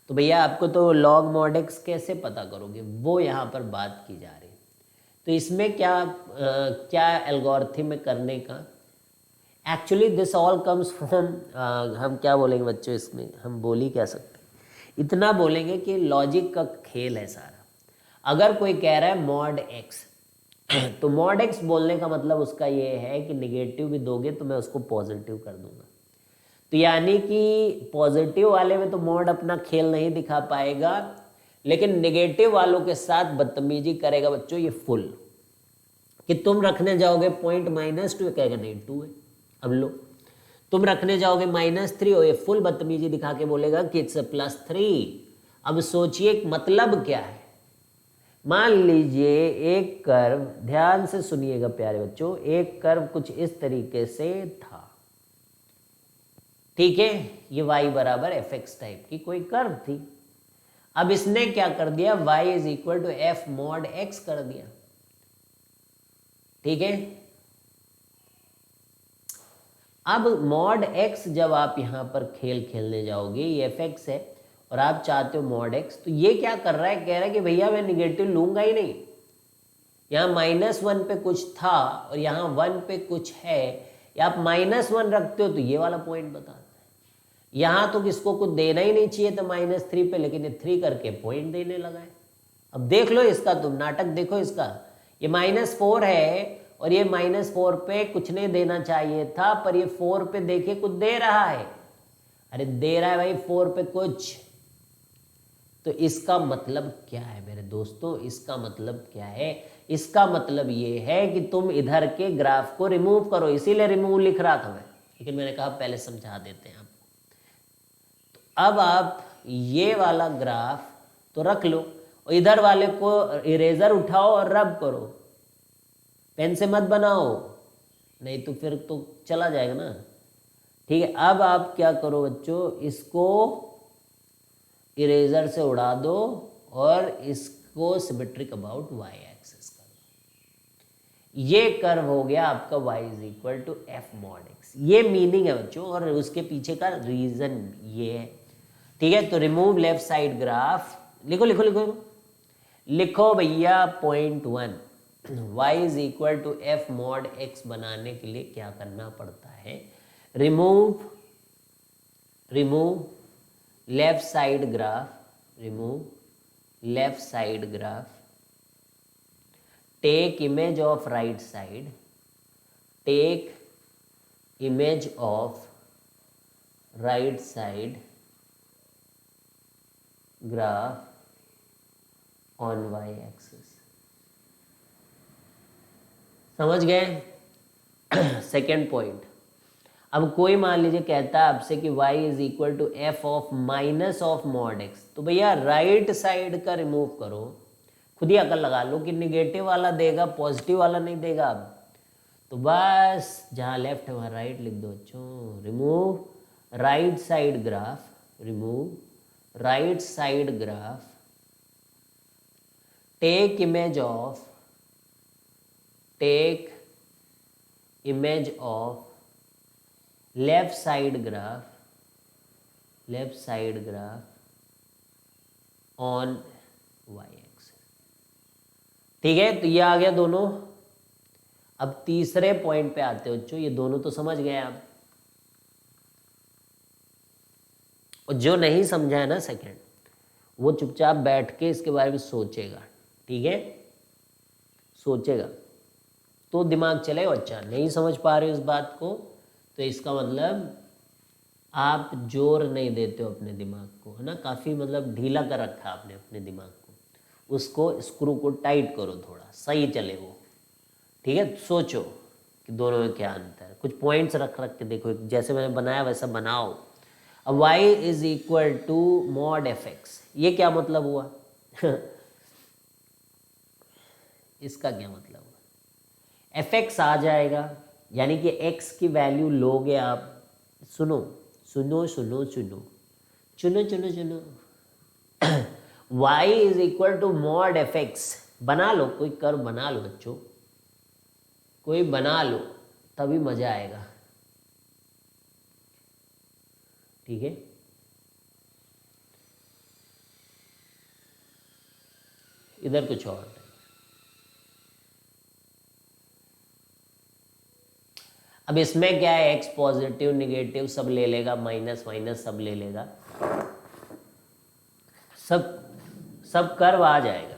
तो भैया आपको तो log mod x कैसे पता करोगे, वो यहाँ पर बात की जा रही है। तो इसमें क्या एल्गोरिथम है करने का। Actually this all comes from, हम क्या बोलेंगे बच्चों, इसमें हम बोल ही क्या सकते हैं, इतना बोलेंगे कि लॉजिक का खेल है सारा। अगर कोई कह रहा है मॉड एक्स, तो मॉड एक्स बोलने का मतलब उसका ये है कि निगेटिव भी दोगे तो मैं उसको पॉजिटिव कर दूंगा। तो यानी कि पॉजिटिव वाले में तो मॉड अपना खेल नहीं दिखा पाएगा, लेकिन नेगेटिव वालों के साथ बदतमीजी करेगा बच्चों ये फुल, कि तुम रखने जाओगे पॉइंट -2, कहेगा नहीं 2 है। अब लो, तुम रखने जाओगे -3 और ये फुल बदतमीजी दिखा के बोलेगा कि इट्स +3। अब सोचिए मतलब क्या है। मान लीजिए एक कर्व, ध्यान से सुनिएगा प्यारे बच्चों, एक कर्व कुछ इस तरीके से था, ठीक है, ये y बराबर fx टाइप की कोई कर्व थी। अब इसने क्या कर दिया, y is equal to f mod x कर दिया, ठीक है। अब मॉड x जब आप यहां पर खेल खेलने जाओगे, ये fx है और आप चाहते हो मॉड x, तो ये क्या कर रहा है, कह रहा है कि भैया मैं निगेटिव लूंगा ही नहीं। यहां -1 पे कुछ था और यहां 1 पे कुछ है, या आप -1 रखते हो तो ये वाला पॉइंट बताता है। यहां तो किसको कुछ देना ही नहीं चाहिए था -3 पे, लेकिन ये 3 करके पॉइंट देने लगा है। अब देख लो इसका, तुम नाटक देखो इसका, ये -4 है और ये -4 पे कुछ नहीं देना चाहिए था, पर ये 4 पे देखिए कुछ दे रहा है। अरे दे रहा है भाई 4 पे कुछ, तो इसका मतलब क्या है मेरे दोस्तों, इसका मतलब क्या है, इसका मतलब ये है कि तुम इधर के ग्राफ को रिमूव करो। इसीलिए रिमूव लिख रहा था मैं, लेकिन मैंने कहा पहले समझा देते हैं आपको। तो अब आप ये वाला ग्राफ तो रख लो और इधर वाले को इरेजर उठाओ और रब करो, पेन से मत बनाओ, नहीं तो फिर तो चला जाएगा ना, ठीक है। अब आप क्या करो बच्चों, इसको इरेजर से उड़ा दो और इसको सिमेट्रिक अबाउट y एक्सिस कर दो। ये कर्व हो गया आपका y is equal to f mod x। ये मीनिंग है बच्चों, और उसके पीछे का रीजन ये है, ठीक है। तो रिमूव लेफ्ट साइड ग्राफ, लिखो लिखो लिखो लिखो भैया, point 1, y is equal to f mod x बनाने के लिए क्या करना पड़ता है, remove left side graph, remove left side graph, take image of right side, take image of right side graph on y axis. समझ गए। सेकेंड पॉइंट, अब कोई मान लीजिए कहता है आपसे कि y is equal to f of minus of mod x, तो भैया राइट साइड का रिमूव करो, खुद ही अकल लगा लो कि निगेटिव वाला देगा, पॉजिटिव वाला नहीं देगा। अब तो बस जहाँ लेफ्ट है वहाँ राइट लिख दो बच्चों। Remove right side graph, remove right side graph, take image of left side graph on y axis, ठीक है। तो ये आ गया दोनों। अब तीसरे पॉइंट पे आते हो बच्चों, ये दोनों तो समझ गए आप, और जो नहीं समझा है ना सेकंड, वो चुपचाप बैठ के इसके बारे में सोचेगा, ठीक है, सोचेगा तो दिमाग चलेगा। अच्छा नहीं समझ पा रहे हो इस बात को, तो इसका मतलब आप जोर नहीं देते हो अपने दिमाग को, है ना, काफ़ी मतलब ढीला कर रखा है आपने अपने दिमाग को, उसको स्क्रू को टाइट करो थोड़ा, सही चले वो, ठीक है। सोचो कि दोनों में क्या अंतर है, कुछ पॉइंट्स रख रख के देखो, जैसे मैंने बनाया वैसा बनाओ, अब y is equal to mod f x, ये क्या मतलब हुआ? इसका क्या मतलब हुआ? एफ एक्स आ जाएगा, यानी कि x की वैल्यू लोगे आप। सुनो सुनो सुनो सुनो चुनो चुनो चुनो। y is equal to mod f x, बना लो, कोई कर्व बना लो बच्चों, कोई बना लो, तभी मजा आएगा। ठीक है, इधर कुछ और नहीं। अब इसमें क्या है, x पॉजिटिव निगेटिव सब ले लेगा, माइनस माइनस सब ले लेगा, सब सब कर्व आ जाएगा।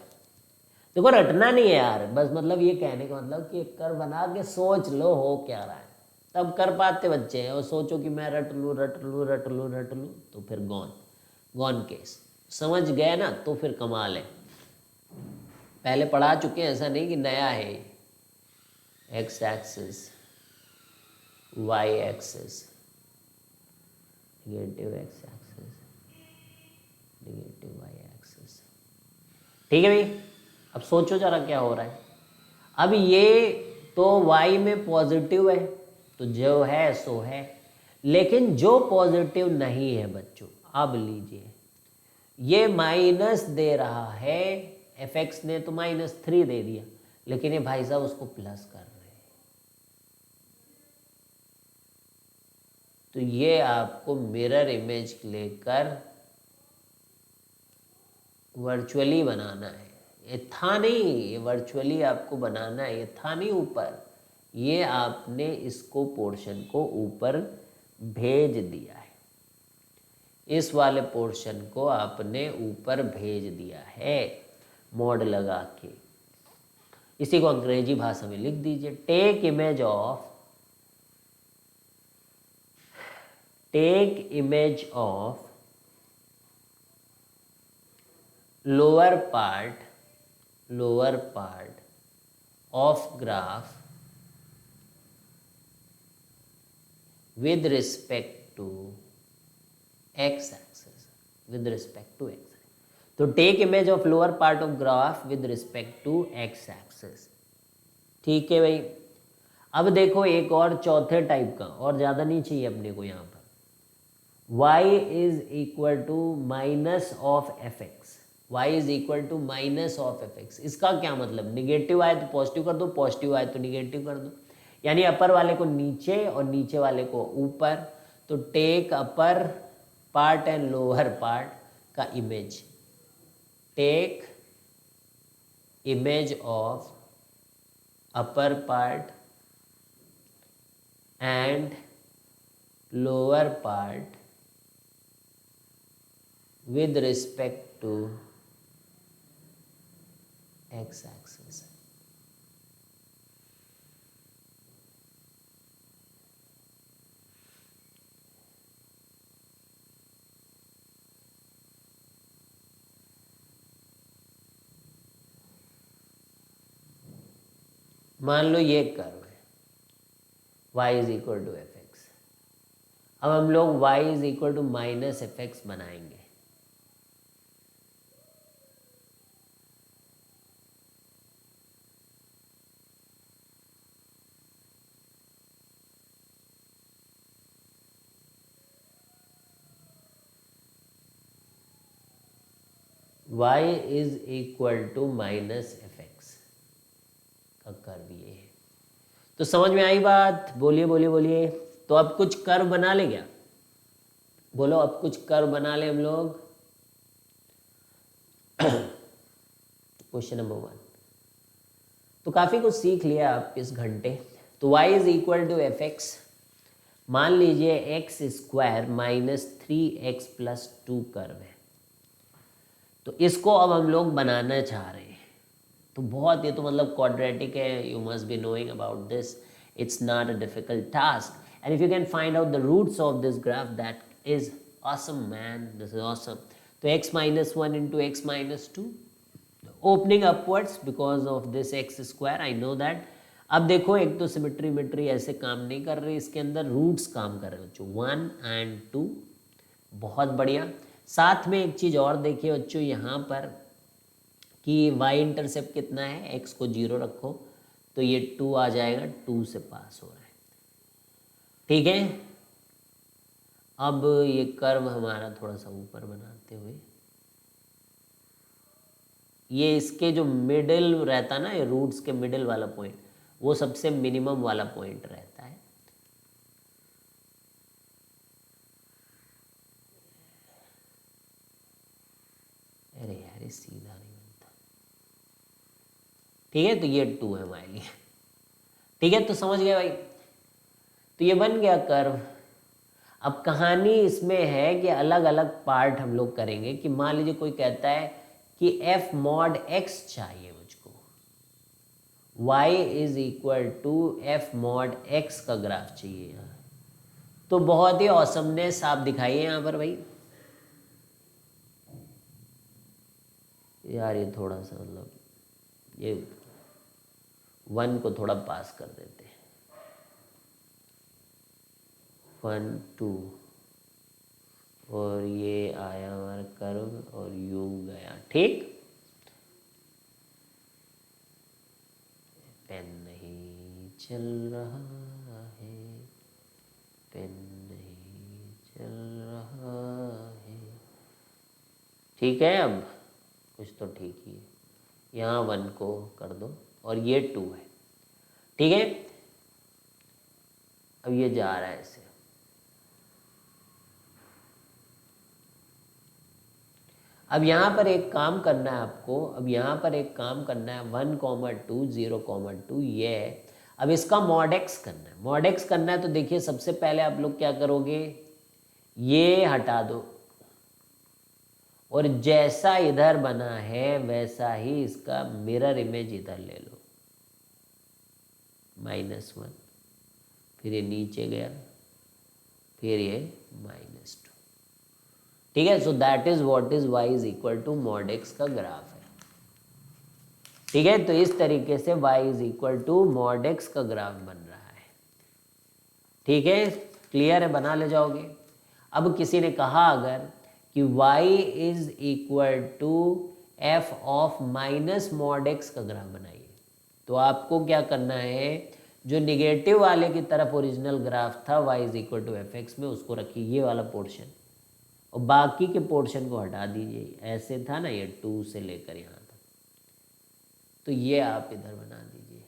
देखो रटना नहीं है यार, बस मतलब ये कहने का मतलब कि एक कर्व बना के सोच लो हो क्या रहा है, तब कर पाते बच्चे हैं। और सोचो कि मैं रट लूँ रट लूँ रट लूँ रट लूँ, तो फिर गॉन केस। समझ गए ना, तो फिर कमाल है, पहले पढ़ा चुके हैं, ऐसा नहीं कि नया है। X axis, y axis, negative x axis, negative y axis. ठीक है भाई, अब सोचो जरा क्या हो रहा है। अब ये तो y में पॉजिटिव है, तो जो है सो है, लेकिन जो पॉजिटिव नहीं है बच्चों, अब लीजिए, ये माइनस दे रहा है, एफ एक्स ने तो -3 दे दिया, लेकिन ये भाई साहब उसको प्लस कर रहे हैं। तो ये आपको मिरर इमेज लेकर वर्चुअली बनाना है, ये था नहीं, ये वर्चुअली आपको बनाना है, ये था नहीं ऊपर, ये आपने इसको पोर्शन को ऊपर भेज दिया है, इस वाले पोर्शन को आपने ऊपर भेज दिया है मॉड लगा के। इसी को अंग्रेजी भाषा में लिख दीजिए, take image of lower part of graph with respect to x axis, with respect to x, तो take image of lower part of graph with respect to x axis. ठीक है भाई, अब देखो एक और चौथे टाइप का, और ज़्यादा नहीं चाहिए अपने को यहाँ पर, y is equal to minus of f x, y is equal to minus of f x. इसका क्या मतलब, निगेटिव आए तो पॉजिटिव कर दो, पॉजिटिव आए तो निगेटिव कर दो, यानी अपर वाले को नीचे और नीचे वाले को ऊपर। तो take upper part and lower part का image, take image of upper part and lower part with respect to x axis। मान लो ये कर्व है, y is equal to f x. अब हम लोग y is equal to minus f x बनाएंगे। y is equal to minus f x का curve ये है। तो समझ में आई बात? बोलिए बोलिए बोलिए। तो अब कुछ कर्व बना ले क्या? बोलो, अब कुछ कर्व बना ले हम लोग। क्वेश्चन नंबर 1, तो काफ़ी कुछ सीख लिया आप इस घंटे। तो y is equal to f x, मान लीजिए x square minus 3x plus 2 curve है, तो इसको अब हम लोग बनाना चाह रहे हैं। तो बहुत, ये तो मतलब क्वाड्रेटिक है, you must be knowing about this, it's not a difficult task, and if you can find out the roots of this graph, that is awesome man, this is awesome. तो x minus 1 into x minus 2, opening upwards because of this x square, I know that. अब देखो, एक तो symmetry ऐसे काम नहीं कर रही, इसके अंदर रूट्स काम कर रहे हो बच्चों, 1 and 2, बहुत बढ़िया। साथ में एक चीज़ और देखिए बच्चों यहाँ पर कि y इंटरसेप्ट कितना है, x को 0 रखो तो ये 2 आ जाएगा, 2 से पास हो रहा है। ठीक है, अब ये कर्व हमारा थोड़ा सा ऊपर बनाते हुए, ये इसके जो मिडिल रहता ना, ये रूट्स के मिडिल वाला पॉइंट, वो सबसे मिनिमम वाला पॉइंट रहता है। अरे यार सीधा नहीं बनता। ठीक है, तो ये 2 है हमारे लिए। ठीक है, तो समझ गए भाई। तो ये बन गया कर्व। अब कहानी इसमें है कि अलग अलग पार्ट हम लोग करेंगे कि मान लीजिए कोई कहता है कि f मॉड x चाहिए मुझको, y is equal to f mod x का ग्राफ चाहिए यहाँ। तो बहुत ही ऑसमनेस आप दिखाइए यहाँ पर भाई। यार ये थोड़ा सा मतलब ये 1 को थोड़ा पास कर देते हैं, 1 2, और ये आया हमारा कर्व और यूं गया। ठीक, पेन नहीं चल रहा है, पेन नहीं चल रहा है। ठीक है, अब कुछ तो ठीक ही है। यहाँ 1 को कर दो और ये 2 है। ठीक है, अब ये जा रहा है ऐसे। अब यहाँ पर एक काम करना है आपको, अब यहाँ पर एक काम करना है, 1, 2, 0, 2 ये है। अब इसका मॉड एक्स करना है। मॉड एक्स करना है तो देखिए सबसे पहले आप लोग क्या करोगे, ये हटा दो और जैसा इधर बना है वैसा ही इसका मिरर इमेज इधर ले लो, -1, फिर ये नीचे गया, फिर ये -2। ठीक है, so that is what is y is equal to mod x का ग्राफ है। ठीक है, तो इस तरीके से y is equal to mod x का ग्राफ बन रहा है। ठीक है, क्लियर है, बना ले जाओगे। अब किसी ने कहा अगर कि y is equal to f of minus mod x का ग्राफ बनाइए, तो आपको क्या करना है, जो निगेटिव वाले की तरफ ओरिजिनल ग्राफ था y is equal to f x में, उसको रखिए ये वाला पोर्शन, और बाकी के पोर्शन को हटा दीजिए। ऐसे था ना ये 2 से लेकर यहाँ तक, तो ये आप इधर बना दीजिए।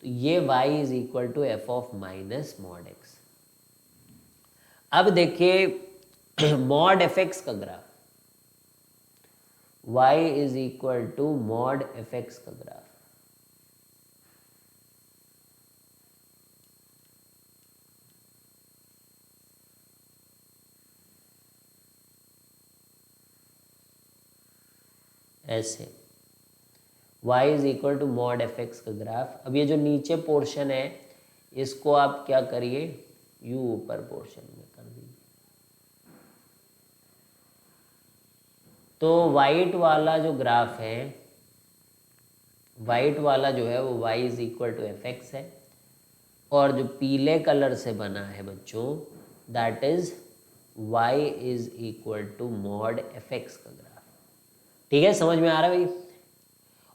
तो ये y is equal to f of minus mod x. अब देखिए मॉड एफ एक्स का graph, y is equal to mod f x का ग्राफ। ऐसे y is equal to mod f x का ग्राफ। अब ये जो नीचे पोर्शन है इसको आप क्या करिए, यू ऊपर पोर्शन में कर दीजिए। तो वाइट वाला जो ग्राफ है, वाइट वाला जो है वो y is equal to f x है, और जो पीले कलर से बना है बच्चों that is y is equal to mod f x का ग्राफ। ठीक है, समझ में आ रहा है भाई।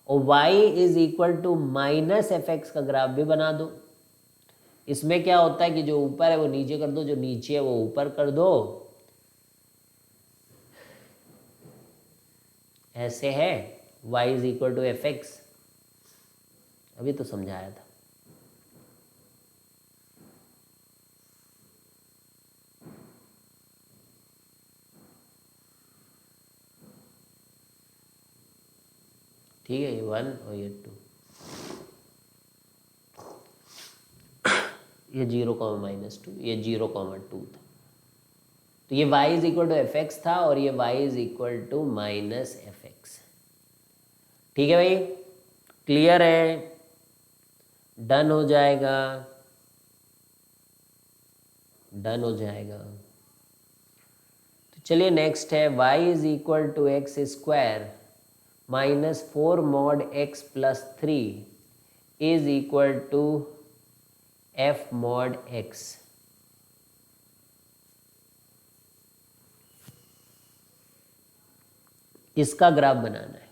और y is equal to minus f x का ग्राफ भी बना दो। इसमें क्या होता है कि जो ऊपर है वो नीचे कर दो, जो नीचे है वो ऊपर कर दो। ऐसे है y is equal to f x, अभी तो समझाया था। ठीक है, ये 1 और ये 2, ये 0, -2, ये 0, 2 था। तो ये y is equal to f x था और ये y is equal to minus f x. ठीक है भाई, क्लियर है, डन हो जाएगा, डन हो जाएगा। तो चलिए नेक्स्ट है y is equal to x square -4 mod x plus 3 is equal to f mod x। इसका ग्राफ बनाना है।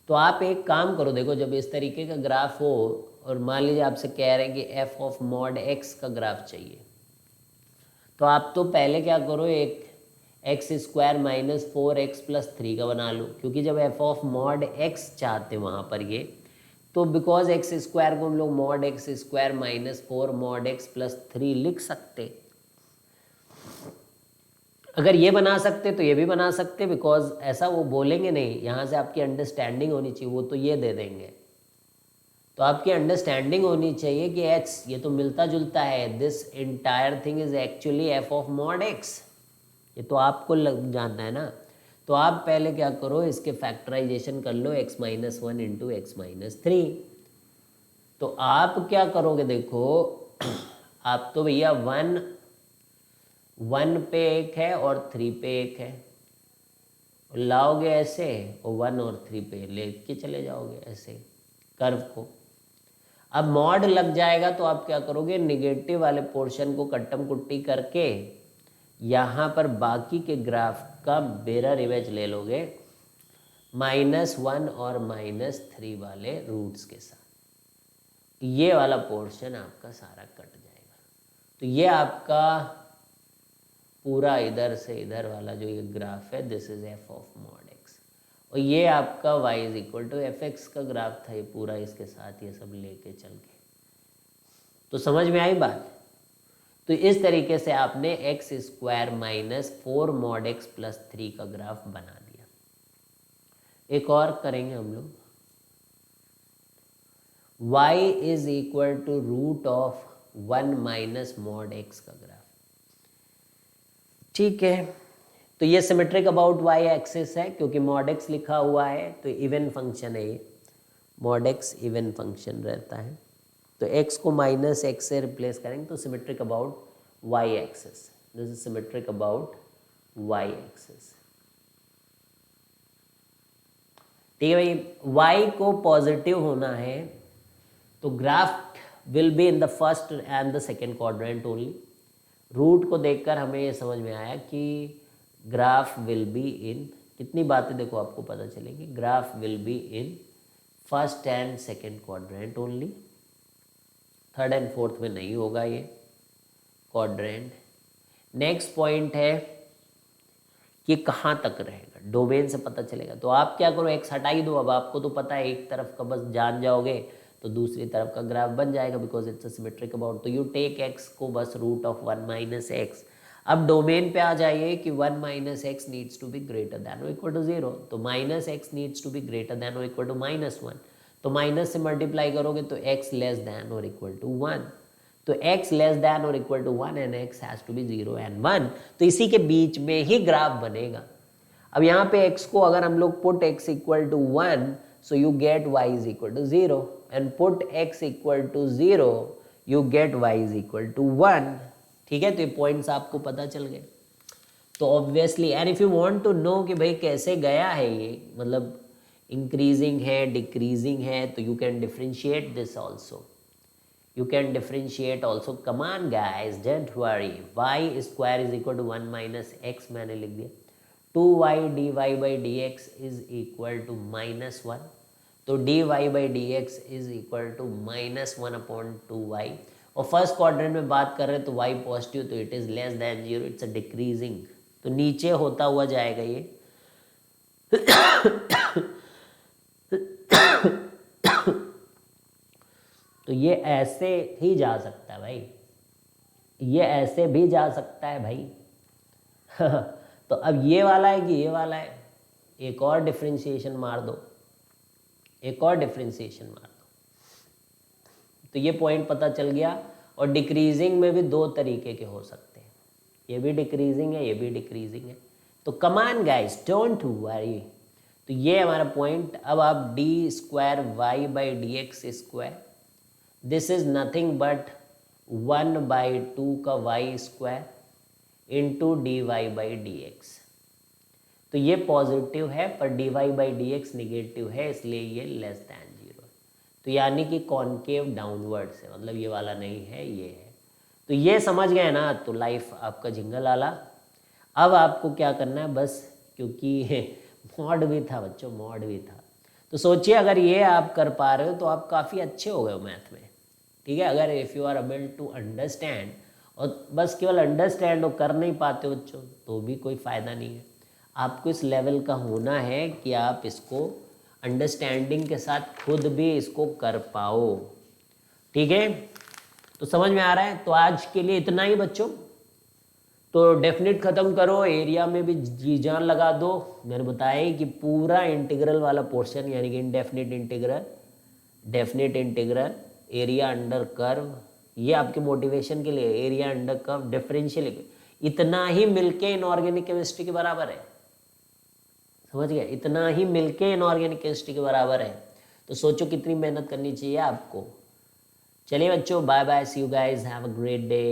तो आप एक काम करो, देखो जब इस तरीके का ग्राफ हो और मान लीजिए आपसे कह रहे हैं कि एफ ऑफ मॉड एक्स का ग्राफ चाहिए, तो आप तो पहले क्या करो, एक एक्स स्क्वायर माइनस 4x+3 का बना लो, क्योंकि जब एफ ऑफ मॉड एक्स चाहते हैं वहाँ पर ये, तो बिकॉज एक्स स्क्वायर को हम लोग mod x square minus 4 mod x+3 लिख सकते। अगर ये बना सकते तो ये भी बना सकते, बिकॉज ऐसा वो बोलेंगे नहीं, यहाँ से आपकी अंडरस्टैंडिंग होनी चाहिए, वो तो ये दे देंगे। तो आपकी अंडरस्टैंडिंग होनी चाहिए कि एक्स ये तो मिलता जुलता है, this entire thing is actually F of mod x, ये तो आपको जानना है ना। तो आप पहले क्या करो, इसके फैक्टराइजेशन कर लो, x-1 इंटू x-3। तो आप क्या करोगे, देखो आप तो भैया 1 पे एक है और 3 पे एक है, लाओगे ऐसे और 1 और 3 पे लेके चले जाओगे ऐसे कर्व को। अब मॉड लग जाएगा तो आप क्या करोगे, निगेटिव वाले पोर्शन को कट्टम कुट्टी करके यहाँ पर बाकी के ग्राफ का मिरर इमेज ले लोगे -1 और -3 वाले रूट्स के साथ, ये वाला पोर्शन आपका सारा कट जाएगा। तो ये आपका पूरा इधर से इधर वाला जो ये ग्राफ है, this is f of mod x, और ये आपका y is equal to f x का ग्राफ था, ये पूरा इसके साथ ये सब लेके चल के। तो समझ में आई बात। तो इस तरीके से आपने x square minus 4 mod x+3 का ग्राफ बना दिया। एक और करेंगे हम लोग, y is equal to root of 1 minus mod x का ग्राफ। ठीक है, तो ये सिमेट्रिक अबाउट y एक्सिस है, क्योंकि मॉड x लिखा हुआ है तो इवन फंक्शन है, ये मॉड x इवन फंक्शन रहता है। तो x को -x से रिप्लेस करेंगे तो symmetric about y axis, this is symmetric about y axis. ठीक है भाई, y को पॉजिटिव होना है तो graph will be in the first and the second quadrant only. Root को देखकर हमें ये समझ में आया कि ग्राफ विल बी इन, कितनी बातें देखो आपको पता चलेगी, graph will be in first and second quadrant only, third and fourth में नहीं होगा ये क्वाड्रेंट। नेक्स्ट पॉइंट है कि कहाँ तक रहेगा, डोमेन से पता चलेगा। तो आप क्या करो, एक्स हटा ही दो, अब आपको तो पता है एक तरफ का बस जान जाओगे तो दूसरी तरफ का ग्राफ बन जाएगा, because it's a symmetric about. तो यू टेक एक्स को बस रूट ऑफ 1 माइनस एक्स। अब डोमेन पे आ जाइए कि 1 minus x needs to be greater than और इक्वल टू 0, तो minus x needs to be greater than और इक्वल टू -1, तो माइनस से मल्टीप्लाई करोगे तो x लेस दैन और इक्वल टू 1, तो x लेस दैन और equal to 1 and x has to be 0 and 1, तो इसी के बीच में ही ग्राफ बनेगा। अब यहाँ पे x को अगर हम लोग put x equal to 1, so you get y is equal to 0 and put x equal to 0 you get y is equal to 1। ठीक है, तो ये पॉइंट्स आपको पता चल गए। तो obviously and if you want to know कि भाई कैसे गया है ये, मतलब इंक्रीजिंग है डिक्रीजिंग है, तो you can differentiate this also, you can differentiate also, come on guys don't worry, y square is equal to 1 minus x मैंने लिख दिया, 2y dy by dx is equal to -1, तो dy by dx is equal to -1 upon 2y, और first quadrant में बात कर रहे हैं तो y पॉजिटिव, तो it is less than 0, it's a decreasing, तो नीचे होता हुआ जाएगा ये। तो ये ऐसे ही जा सकता है भाई, ये ऐसे भी जा सकता है भाई। तो अब ये वाला है कि ये वाला है, एक और डिफरेंशिएशन मार दो, एक और डिफरेंशिएशन मार दो, तो ये पॉइंट पता चल गया। और डिक्रीजिंग में भी दो तरीके के हो सकते हैं, ये भी डिक्रीजिंग है, ये भी डिक्रीजिंग है। तो कमान गाइस डोंट वरी, तो ये हमारा पॉइंट। अब आप d square y by d x square, this is nothing but 1/2 का y square into d y by d x, तो ये पॉजिटिव है पर d y by d x negative है, इसलिए ये लेस दैन 0, तो यानी कि कॉन्केव डाउनवर्ड से, मतलब ये वाला नहीं है, ये है। तो ये समझ गए ना, तो लाइफ आपका जिंगल आला। अब आपको क्या करना है बस, क्योंकि मॉड भी था बच्चों, मॉड भी था। तो सोचिए अगर ये आप कर पा रहे हो तो आप काफ़ी अच्छे हो गए हो मैथ में, ठीक है। अगर if you are able to understand, और बस केवल अंडरस्टैंड और कर नहीं पाते हो बच्चों, तो भी कोई फ़ायदा नहीं है। आपको इस लेवल का होना है कि आप इसको अंडरस्टैंडिंग के साथ खुद भी इसको कर पाओ, ठीक है। तो समझ में आ रहा है। तो आज के लिए इतना ही बच्चों। तो डेफिनेट ख़त्म करो, एरिया में भी जी जान लगा दो। मैंने बताया ही कि पूरा इंटीग्रल वाला पोर्शन यानी कि indefinite integral, definite integral, area under curve, ये आपके मोटिवेशन के लिए, एरिया अंडर कर्व, डिफरेंशियल, इतना ही मिलके इनऑर्गेनिक केमिस्ट्री के बराबर है। समझ गए, इतना ही मिलके इनऑर्गेनिक केमिस्ट्री के बराबर है। तो सोचो कितनी मेहनत करनी चाहिए आपको। चलिए बच्चों, bye bye, see you guys, have a great day.